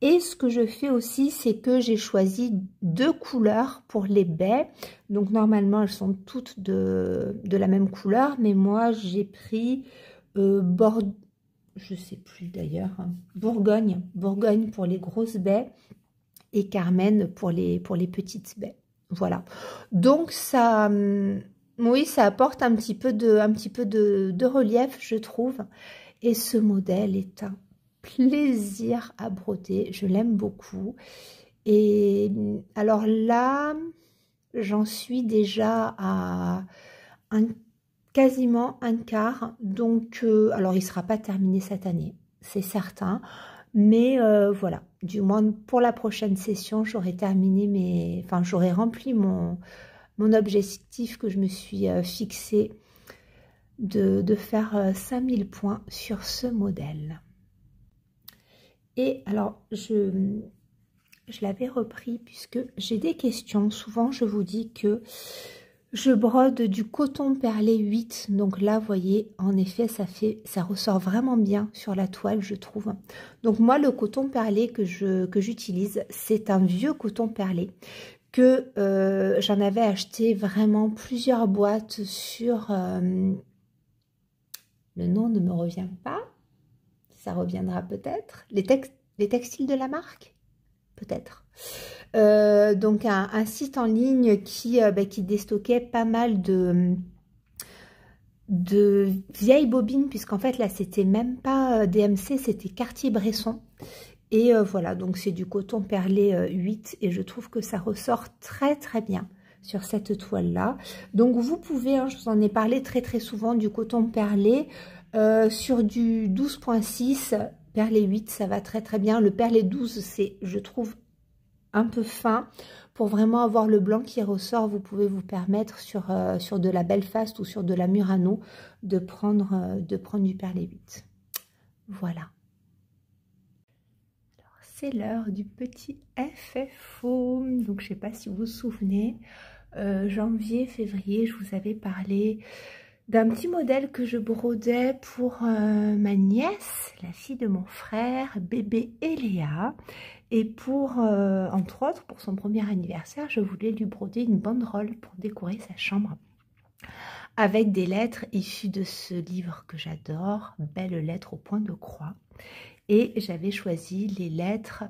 Et ce que je fais aussi, c'est que j'ai choisi 2 couleurs pour les baies. Donc normalement, elles sont toutes de la même couleur. Mais moi, j'ai pris Bordeaux, je sais plus d'ailleurs, hein, Bourgogne pour les grosses baies et Carmen pour les petites baies. Voilà. Donc ça, oui, ça apporte un petit peu de relief, je trouve. Et ce modèle est un plaisir à broder, je l'aime beaucoup. Et alors là, j'en suis déjà à quasiment un quart. Donc, alors il ne sera pas terminé cette année, c'est certain. Mais voilà, du moins pour la prochaine session, j'aurai terminé enfin, j'aurai rempli mon objectif que je me suis fixé de faire 5000 points sur ce modèle. Et alors, je l'avais repris puisque j'ai des questions. Souvent, je vous dis que je brode du coton perlé 8. Donc là, vous voyez, en effet, ça ressort vraiment bien sur la toile, je trouve. Donc moi, le coton perlé que j'utilise, c'est un vieux coton perlé que j'en avais acheté vraiment plusieurs boîtes sur... le nom ne me revient pas. Ça reviendra peut-être. Les textiles de la marque, peut-être. Donc un site en ligne qui déstockait pas mal de vieilles bobines, puisqu'en fait là c'était même pas DMC, c'était Cartier-Bresson. Et voilà, donc c'est du coton perlé 8 et je trouve que ça ressort très très bien sur cette toile là. Donc vous pouvez, hein, je vous en ai parlé très très souvent du coton perlé. Sur du 12.6, perlé 8, ça va très très bien. Le perlé 12, c'est, je trouve, un peu fin. Pour vraiment avoir le blanc qui ressort, vous pouvez vous permettre sur de la Belfast ou sur de la Murano de prendre du perlé 8. Voilà. Alors c'est l'heure du petit FFO. Donc je ne sais pas si vous vous souvenez, janvier, février, je vous avais parlé d'un petit modèle que je brodais pour ma nièce, la fille de mon frère, bébé Eléa. Et pour, entre autres, pour son premier anniversaire, je voulais lui broder une banderole pour décorer sa chambre avec des lettres issues de ce livre que j'adore, Belles lettres au point de croix. Et j'avais choisi les lettres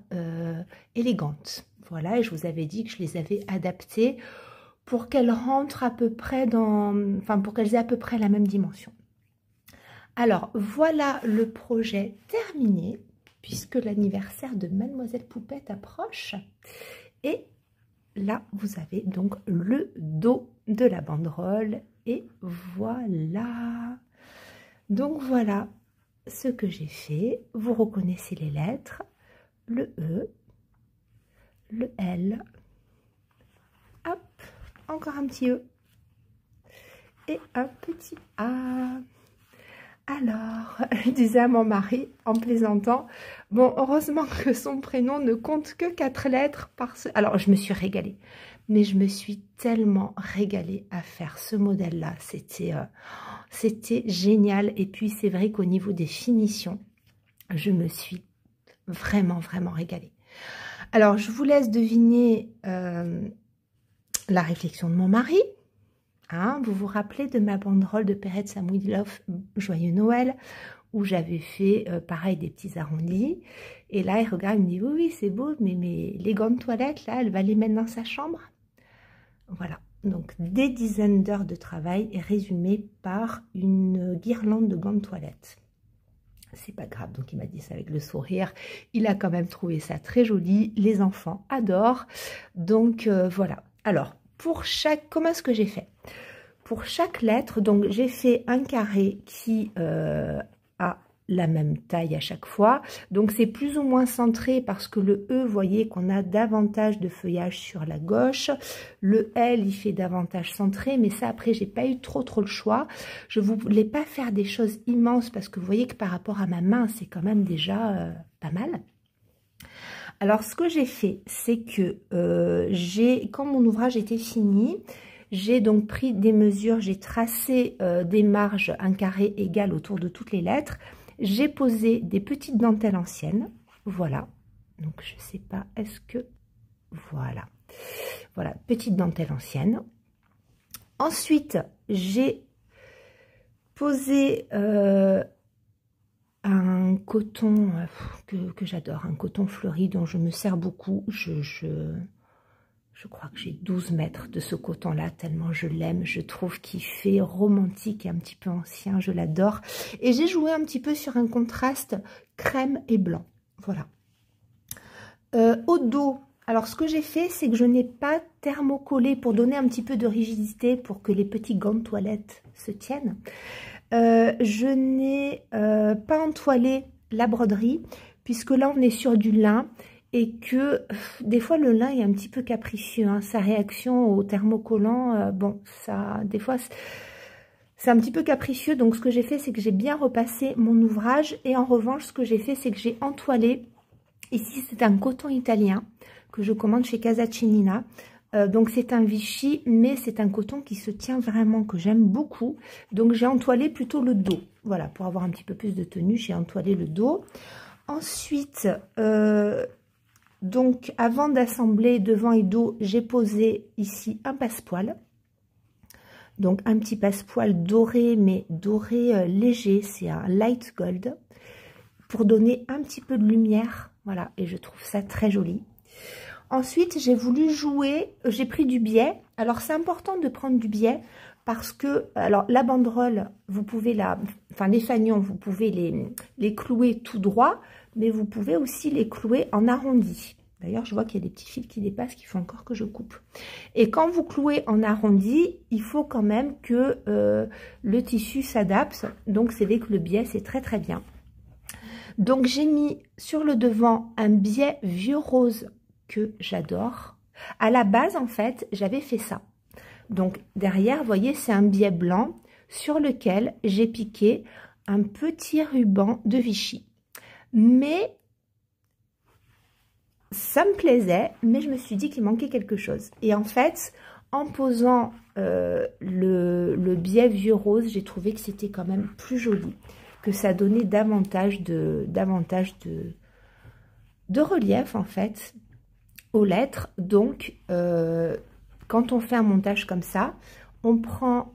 élégantes. Voilà, et je vous avais dit que je les avais adaptées pour qu'elles rentrent à peu près dans... Enfin, pour qu'elles aient à peu près la même dimension. Alors, voilà le projet terminé, puisque l'anniversaire de Mademoiselle Poupette approche. Et là, vous avez donc le dos de la banderole. Et voilà. Donc, voilà ce que j'ai fait. Vous reconnaissez les lettres. Le E, le L, hop, encore un petit E et un petit A. Alors, je disais à mon mari en plaisantant, bon, heureusement que son prénom ne compte que 4 lettres parce... Alors, je me suis régalée, mais je me suis tellement régalée à faire ce modèle-là. C'était génial. Et puis, c'est vrai qu'au niveau des finitions, je me suis vraiment régalée. Alors, je vous laisse deviner la réflexion de mon mari. Hein, vous vous rappelez de ma banderole de Perrette Samouilov Joyeux Noël, où j'avais fait pareil des petits arrondis. Et là, il regarde, il me dit oui, oui, c'est beau, mais les gants de toilette, là, elle va les mettre dans sa chambre. Voilà, donc des dizaines d'heures de travail résumées par une guirlande de gants de toilette. C'est pas grave, donc il m'a dit ça avec le sourire. Il a quand même trouvé ça très joli. Les enfants adorent. Donc voilà. Alors, pour chaque... Comment est-ce que j'ai fait? Pour chaque lettre, donc j'ai fait un carré qui a la même taille à chaque fois. Donc c'est plus ou moins centré parce que le E, vous voyez qu'on a davantage de feuillage sur la gauche. Le L, il fait davantage centré, mais ça après, j'ai pas eu trop le choix. Je voulais pas faire des choses immenses parce que vous voyez que par rapport à ma main, c'est quand même déjà pas mal. Alors, ce que j'ai fait, c'est que quand mon ouvrage était fini, j'ai donc pris des mesures, j'ai tracé des marges, un carré égal autour de toutes les lettres. J'ai posé des petites dentelles anciennes, voilà. Donc, je ne sais pas, est-ce que... Voilà. Voilà, petite dentelle ancienne. Ensuite, j'ai posé... un coton que j'adore, un coton fleuri dont je me sers beaucoup. Je crois que j'ai 12 mètres de ce coton-là, tellement je l'aime. Je trouve qu'il fait romantique et un petit peu ancien, je l'adore. Et j'ai joué un petit peu sur un contraste crème et blanc. Voilà. Au dos, alors ce que j'ai fait, c'est que je n'ai pas thermocollé pour donner un petit peu de rigidité pour que les petits gants de toilette se tiennent. Je n'ai pas entoilé la broderie puisque là on est sur du lin et que des fois le lin est un petit peu capricieux, hein, sa réaction au thermocollant, bon ça des fois c'est un petit peu capricieux. Donc ce que j'ai fait, c'est que j'ai bien repassé mon ouvrage et en revanche ce que j'ai fait, c'est que j'ai entoilé. Ici c'est un coton italien que je commande chez Casa Cinina. Donc c'est un Vichy, mais c'est un coton qui se tient vraiment, que j'aime beaucoup. Donc j'ai entoilé plutôt le dos. Voilà, pour avoir un petit peu plus de tenue, j'ai entoilé le dos. Ensuite, donc avant d'assembler devant et dos, j'ai posé ici un passepoil. Donc un petit passepoil doré, mais doré léger, c'est un light gold. Pour donner un petit peu de lumière, voilà, et je trouve ça très joli. Ensuite, j'ai voulu jouer, j'ai pris du biais. Alors, c'est important de prendre du biais parce que, alors, la banderole, vous pouvez les fanions, vous pouvez les clouer tout droit, mais vous pouvez aussi les clouer en arrondi. D'ailleurs, je vois qu'il y a des petits fils qui dépassent, qu'il faut encore que je coupe. Et quand vous clouez en arrondi, il faut quand même que le tissu s'adapte. Donc, c'est vrai que le biais, c'est très bien. Donc, j'ai mis sur le devant un biais vieux rose que j'adore. À la base, en fait, j'avais fait ça. Donc, derrière, vous voyez, c'est un biais blanc sur lequel j'ai piqué un petit ruban de Vichy. Mais ça me plaisait, mais je me suis dit qu'il manquait quelque chose. Et en fait, en posant le biais vieux rose, j'ai trouvé que c'était quand même plus joli, que ça donnait davantage de relief en fait aux lettres. Donc, quand on fait un montage comme ça, on prend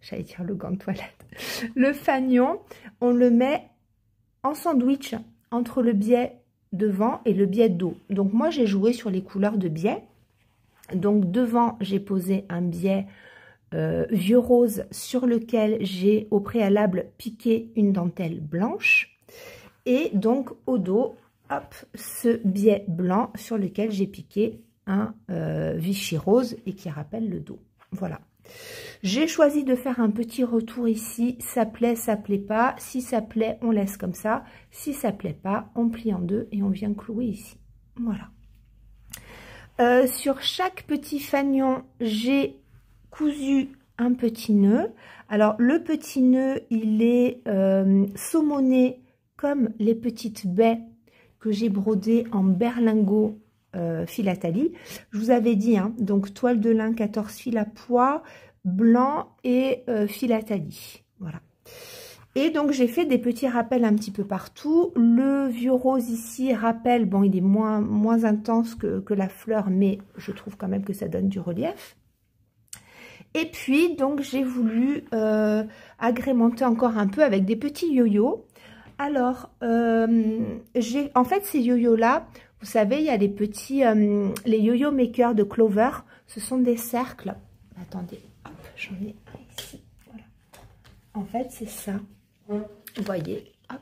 j'allais dire le gant de toilette, le fanion, on le met en sandwich entre le biais devant et le biais dos. Donc moi j'ai joué sur les couleurs de biais. Donc devant j'ai posé un biais vieux rose sur lequel j'ai au préalable piqué une dentelle blanche. Et donc au dos, hop, ce biais blanc sur lequel j'ai piqué un Vichy rose et qui rappelle le dos. Voilà. J'ai choisi de faire un petit retour ici, ça plaît pas, si ça plaît on laisse comme ça, si ça plaît pas on plie en deux et on vient clouer ici, voilà. Sur chaque petit fanion j'ai cousu un petit nœud. Alors le petit nœud il est saumonné comme les petites baies que j'ai brodées en berlingot philatali. Je vous avais dit, hein, donc toile de lin 14 fils à pois, blanc et philatali. Voilà. Et donc j'ai fait des petits rappels un petit peu partout. Le vieux rose ici rappelle, bon il est moins intense que la fleur, mais je trouve quand même que ça donne du relief. Et puis donc j'ai voulu agrémenter encore un peu avec des petits yo-yo. Alors en fait ces yo-yo là, vous savez il y a les petits, les yo-yo makers de Clover, ce sont des cercles. Attendez, hop, j'en ai un ici. Voilà. En fait c'est ça. Vous voyez, hop,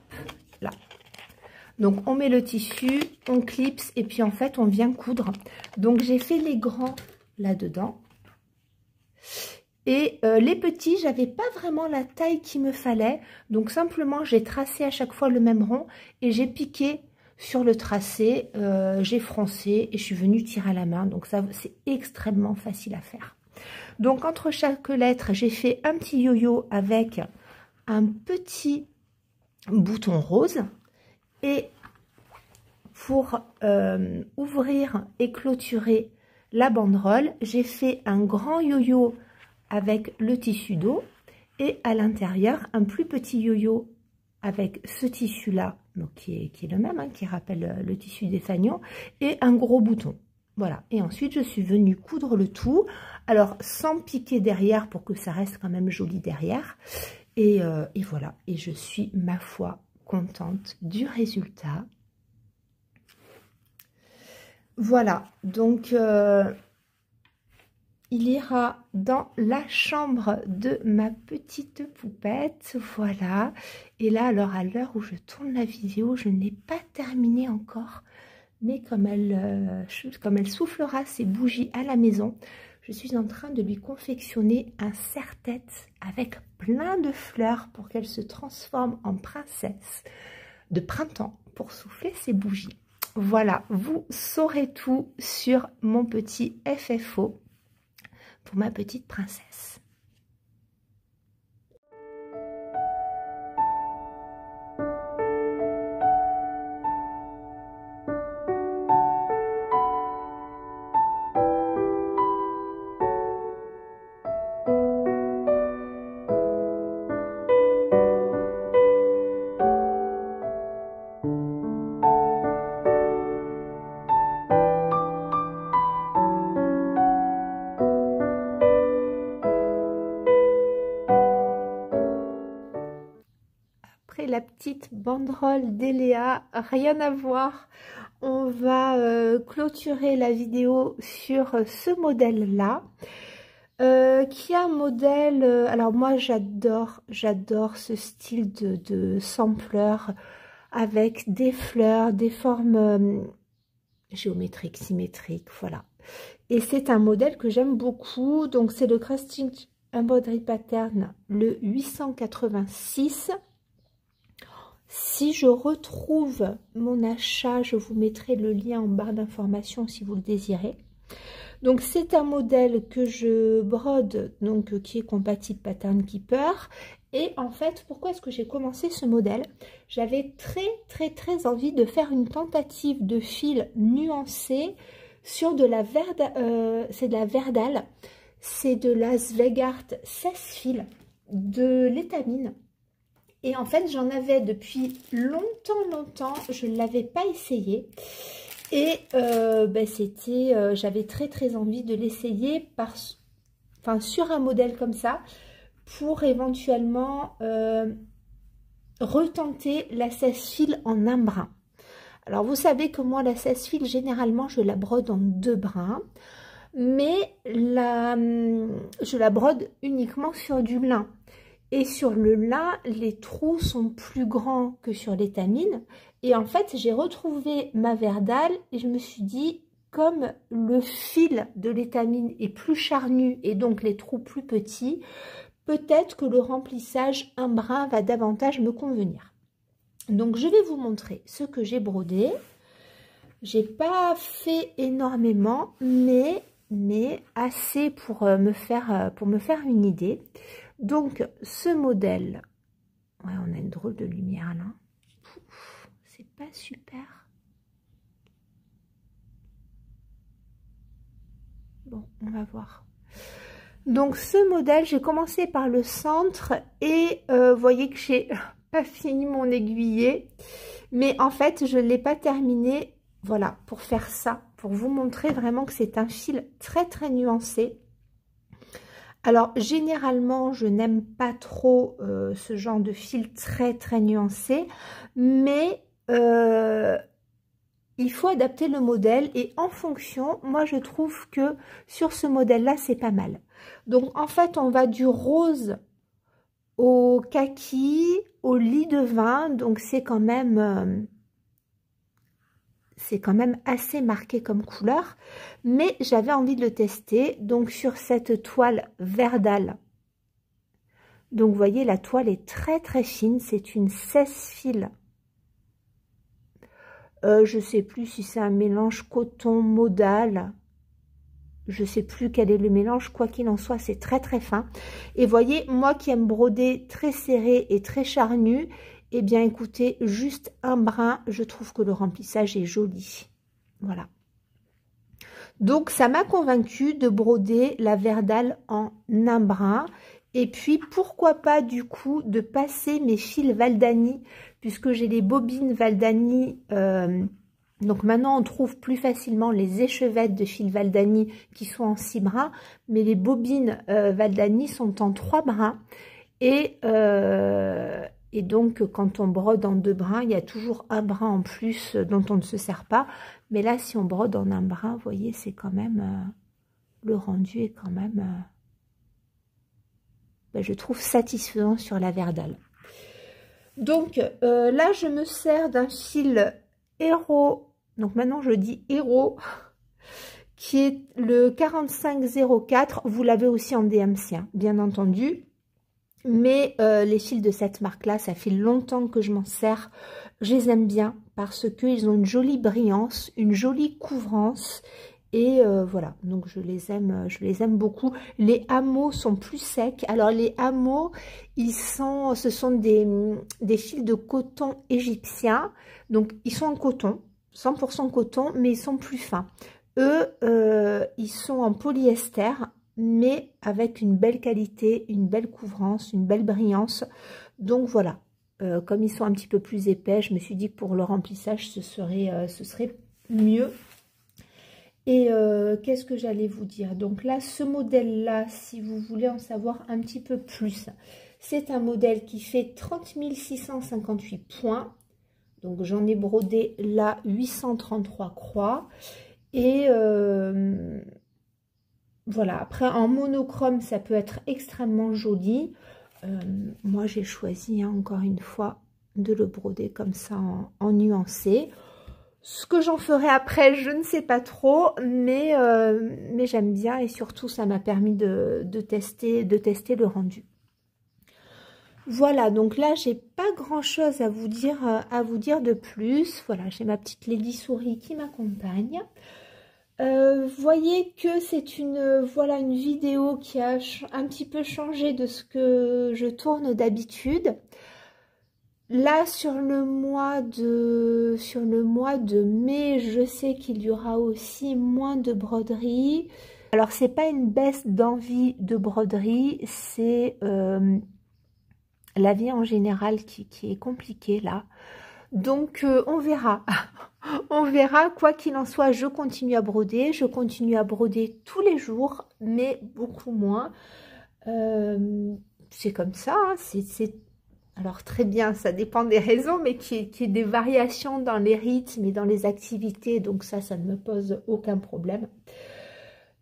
là. Donc on met le tissu, on clipse et puis en fait on vient coudre. Donc j'ai fait les grands là-dedans. Et les petits, j'avais pas vraiment la taille qu'il me fallait. Donc simplement j'ai tracé à chaque fois le même rond et j'ai piqué sur le tracé. J'ai froncé et je suis venue tirer à la main. Donc ça c'est extrêmement facile à faire. Donc entre chaque lettre, j'ai fait un petit yo-yo avec un petit bouton rose. Et pour ouvrir et clôturer la banderole, j'ai fait un grand yo-yo avec le tissu d'eau et à l'intérieur un plus petit yo-yo avec ce tissu là, donc qui est le même, hein, qui rappelle le tissu des fanions, et un gros bouton. Voilà, et ensuite je suis venue coudre le tout, alors sans piquer derrière pour que ça reste quand même joli derrière. Et voilà, et je suis ma foi contente du résultat. Voilà, donc il ira dans la chambre de ma petite poupette, voilà. Et là, alors à l'heure où je tourne la vidéo, je n'ai pas terminé encore. Mais comme elle soufflera ses bougies à la maison, je suis en train de lui confectionner un serre-tête avec plein de fleurs pour qu'elle se transforme en princesse de printemps pour souffler ses bougies. Voilà, vous saurez tout sur mon petit FFO pour ma petite princesse. La petite banderole d'Eléa, rien à voir. On va clôturer la vidéo sur ce modèle là qui est un modèle, alors moi j'adore ce style de sampler avec des fleurs, des formes géométriques, symétriques, voilà. Et c'est un modèle que j'aime beaucoup, donc c'est le Crafting Embroidery Pattern, le 886. Si je retrouve mon achat, je vous mettrai le lien en barre d'information si vous le désirez. Donc c'est un modèle que je brode, donc qui est compatible Pattern Keeper. Et en fait, pourquoi est-ce que j'ai commencé ce modèle? J'avais très envie de faire une tentative de fil nuancé sur de la c'est de la Verdal, c'est de la Zweigart 16 fils de l'étamine. Et en fait, j'en avais depuis longtemps, je ne l'avais pas essayé. Et j'avais très envie de l'essayer sur un modèle comme ça, pour éventuellement retenter la 16 fils en un brin. Alors, vous savez que moi, la 16 fils, généralement, je la brode en 2 brins. Mais je la brode uniquement sur du lin. Et sur le lin, les trous sont plus grands que sur l'étamine. Et en fait, j'ai retrouvé ma Verdal et je me suis dit, comme le fil de l'étamine est plus charnu et donc les trous plus petits, peut-être que le remplissage un brin va davantage me convenir. Donc, je vais vous montrer ce que j'ai brodé. J'ai pas fait énormément, mais assez pour me faire une idée. Donc, ce modèle, ouais, on a une drôle de lumière là. C'est pas super. Bon, on va voir. Donc, ce modèle, j'ai commencé par le centre et vous voyez que j'ai pas fini mon aiguillet. Mais en fait, je ne l'ai pas terminé. Voilà, pour faire ça, pour vous montrer vraiment que c'est un fil très nuancé. Alors, généralement, je n'aime pas trop ce genre de fil très nuancé, mais il faut adapter le modèle et en fonction, moi, je trouve que sur ce modèle-là, c'est pas mal. Donc, en fait, on va du rose au kaki, au lit de vin, donc c'est quand même assez marqué comme couleur, mais j'avais envie de le tester, donc sur cette toile Verdal. Donc vous voyez, la toile est très fine, c'est une 16 fils. Je ne sais plus si c'est un mélange coton modal, je ne sais plus quel est le mélange, quoi qu'il en soit, c'est très fin. Et voyez, moi qui aime broder très serré et très charnu, eh bien, écoutez, juste un brin, je trouve que le remplissage est joli. Voilà. Donc, ça m'a convaincue de broder la Verdal en un brin. Et puis, pourquoi pas, du coup, de passer mes fils Valdani, puisque j'ai les bobines Valdani. Donc, maintenant, on trouve plus facilement les échevettes de fils Valdani qui sont en 6 brins. Mais les bobines Valdani sont en 3 brins. Et donc, quand on brode en 2 brins, il y a toujours un brin en plus dont on ne se sert pas. Mais là, si on brode en un brin, vous voyez, c'est quand même... le rendu est quand même... je trouve satisfaisant sur la Verdal. Donc, là, je me sers d'un fil Héros. Donc, maintenant, je dis Héros, qui est le 4504. Vous l'avez aussi en DMC, hein, bien entendu. Mais les fils de cette marque-là, ça fait longtemps que je m'en sers. Je les aime bien parce qu'ils ont une jolie brillance, une jolie couvrance. Et voilà, donc je les aime beaucoup. Les hameaux sont plus secs. Alors les hameaux, ce sont des fils de coton égyptien. Donc ils sont en coton, 100% coton, mais ils sont plus fins. Eux, ils sont en polyester, mais avec une belle qualité, une belle couvrance, une belle brillance. Donc voilà, comme ils sont un petit peu plus épais, je me suis dit que pour le remplissage, ce serait mieux. Et qu'est-ce que j'allais vous dire? Donc là, ce modèle-là, si vous voulez en savoir un petit peu plus, c'est un modèle qui fait 30 658 points. Donc j'en ai brodé là 833 croix. Et voilà, après en monochrome, ça peut être extrêmement joli. Moi, j'ai choisi, hein, encore une fois, de le broder comme ça en nuancé. Ce que j'en ferai après, je ne sais pas trop, mais j'aime bien et surtout, ça m'a permis de tester le rendu. Voilà, donc là, j'ai pas grand-chose à vous dire de plus. Voilà, j'ai ma petite Lady Souris qui m'accompagne. Voyez que c'est une, voilà, une vidéo qui a un petit peu changé de ce que je tourne d'habitude. Là, sur le mois de mai, je sais qu'il y aura aussi moins de broderie. Alors, c'est pas une baisse d'envie de broderie, c'est la vie en général qui est compliquée là. Donc, on verra. On verra, quoi qu'il en soit, je continue à broder. Je continue à broder tous les jours, mais beaucoup moins. C'est comme ça, hein, alors très bien, ça dépend des raisons, mais qu'il y ait des variations dans les rythmes et dans les activités, donc ça ne me pose aucun problème.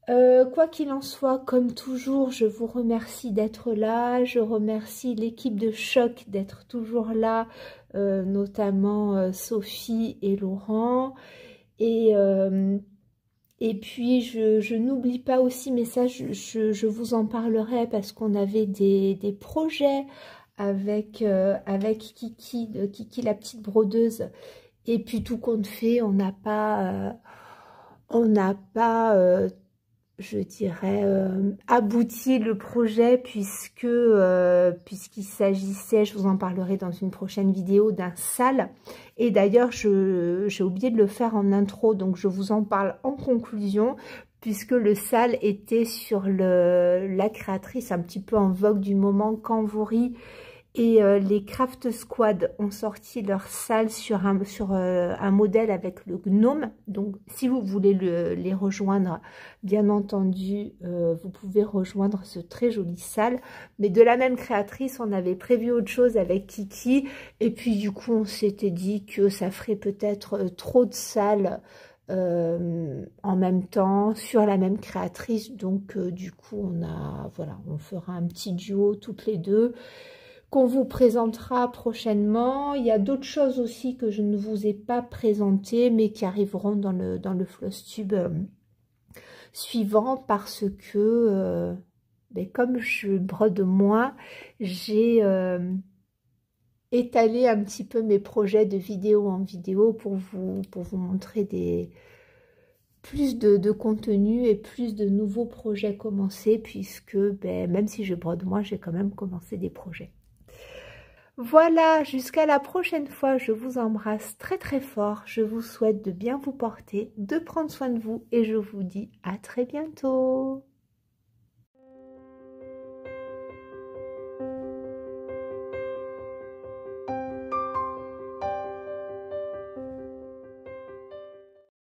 Quoi qu'il en soit, comme toujours, je vous remercie d'être là. Je remercie l'équipe de Choc d'être toujours là, notamment Sophie et Laurent. Et puis, je n'oublie pas aussi, mais ça, je vous en parlerai parce qu'on avait des projets avec Kiki, Kiki la petite brodeuse. Et puis, tout compte fait, on n'a pas je dirais, abouti le projet puisqu'il s'agissait, je vous en parlerai dans une prochaine vidéo, d'un sale. Et d'ailleurs, j'ai oublié de le faire en intro, donc je vous en parle en conclusion, puisque le sale était sur la créatrice un petit peu en vogue du moment, Kanvouri. Et les Craft Squad ont sorti leur salle sur un modèle avec le gnome. Donc, si vous voulez les rejoindre, bien entendu, vous pouvez rejoindre ce très joli salle. Mais de la même créatrice, on avait prévu autre chose avec Kiki. Et puis, du coup, on s'était dit que ça ferait peut-être trop de salles en même temps sur la même créatrice. Donc, du coup, on fera un petit duo toutes les deux, qu'on vous présentera prochainement. Il y a d'autres choses aussi que je ne vous ai pas présentées, mais qui arriveront dans le Flosstube suivant, parce que, comme je brode moins, j'ai étalé un petit peu mes projets de vidéo en vidéo pour vous montrer plus de contenu et plus de nouveaux projets commencés, puisque même si je brode moins, j'ai quand même commencé des projets. Voilà, jusqu'à la prochaine fois, je vous embrasse très très fort, je vous souhaite de bien vous porter, de prendre soin de vous et je vous dis à très bientôt.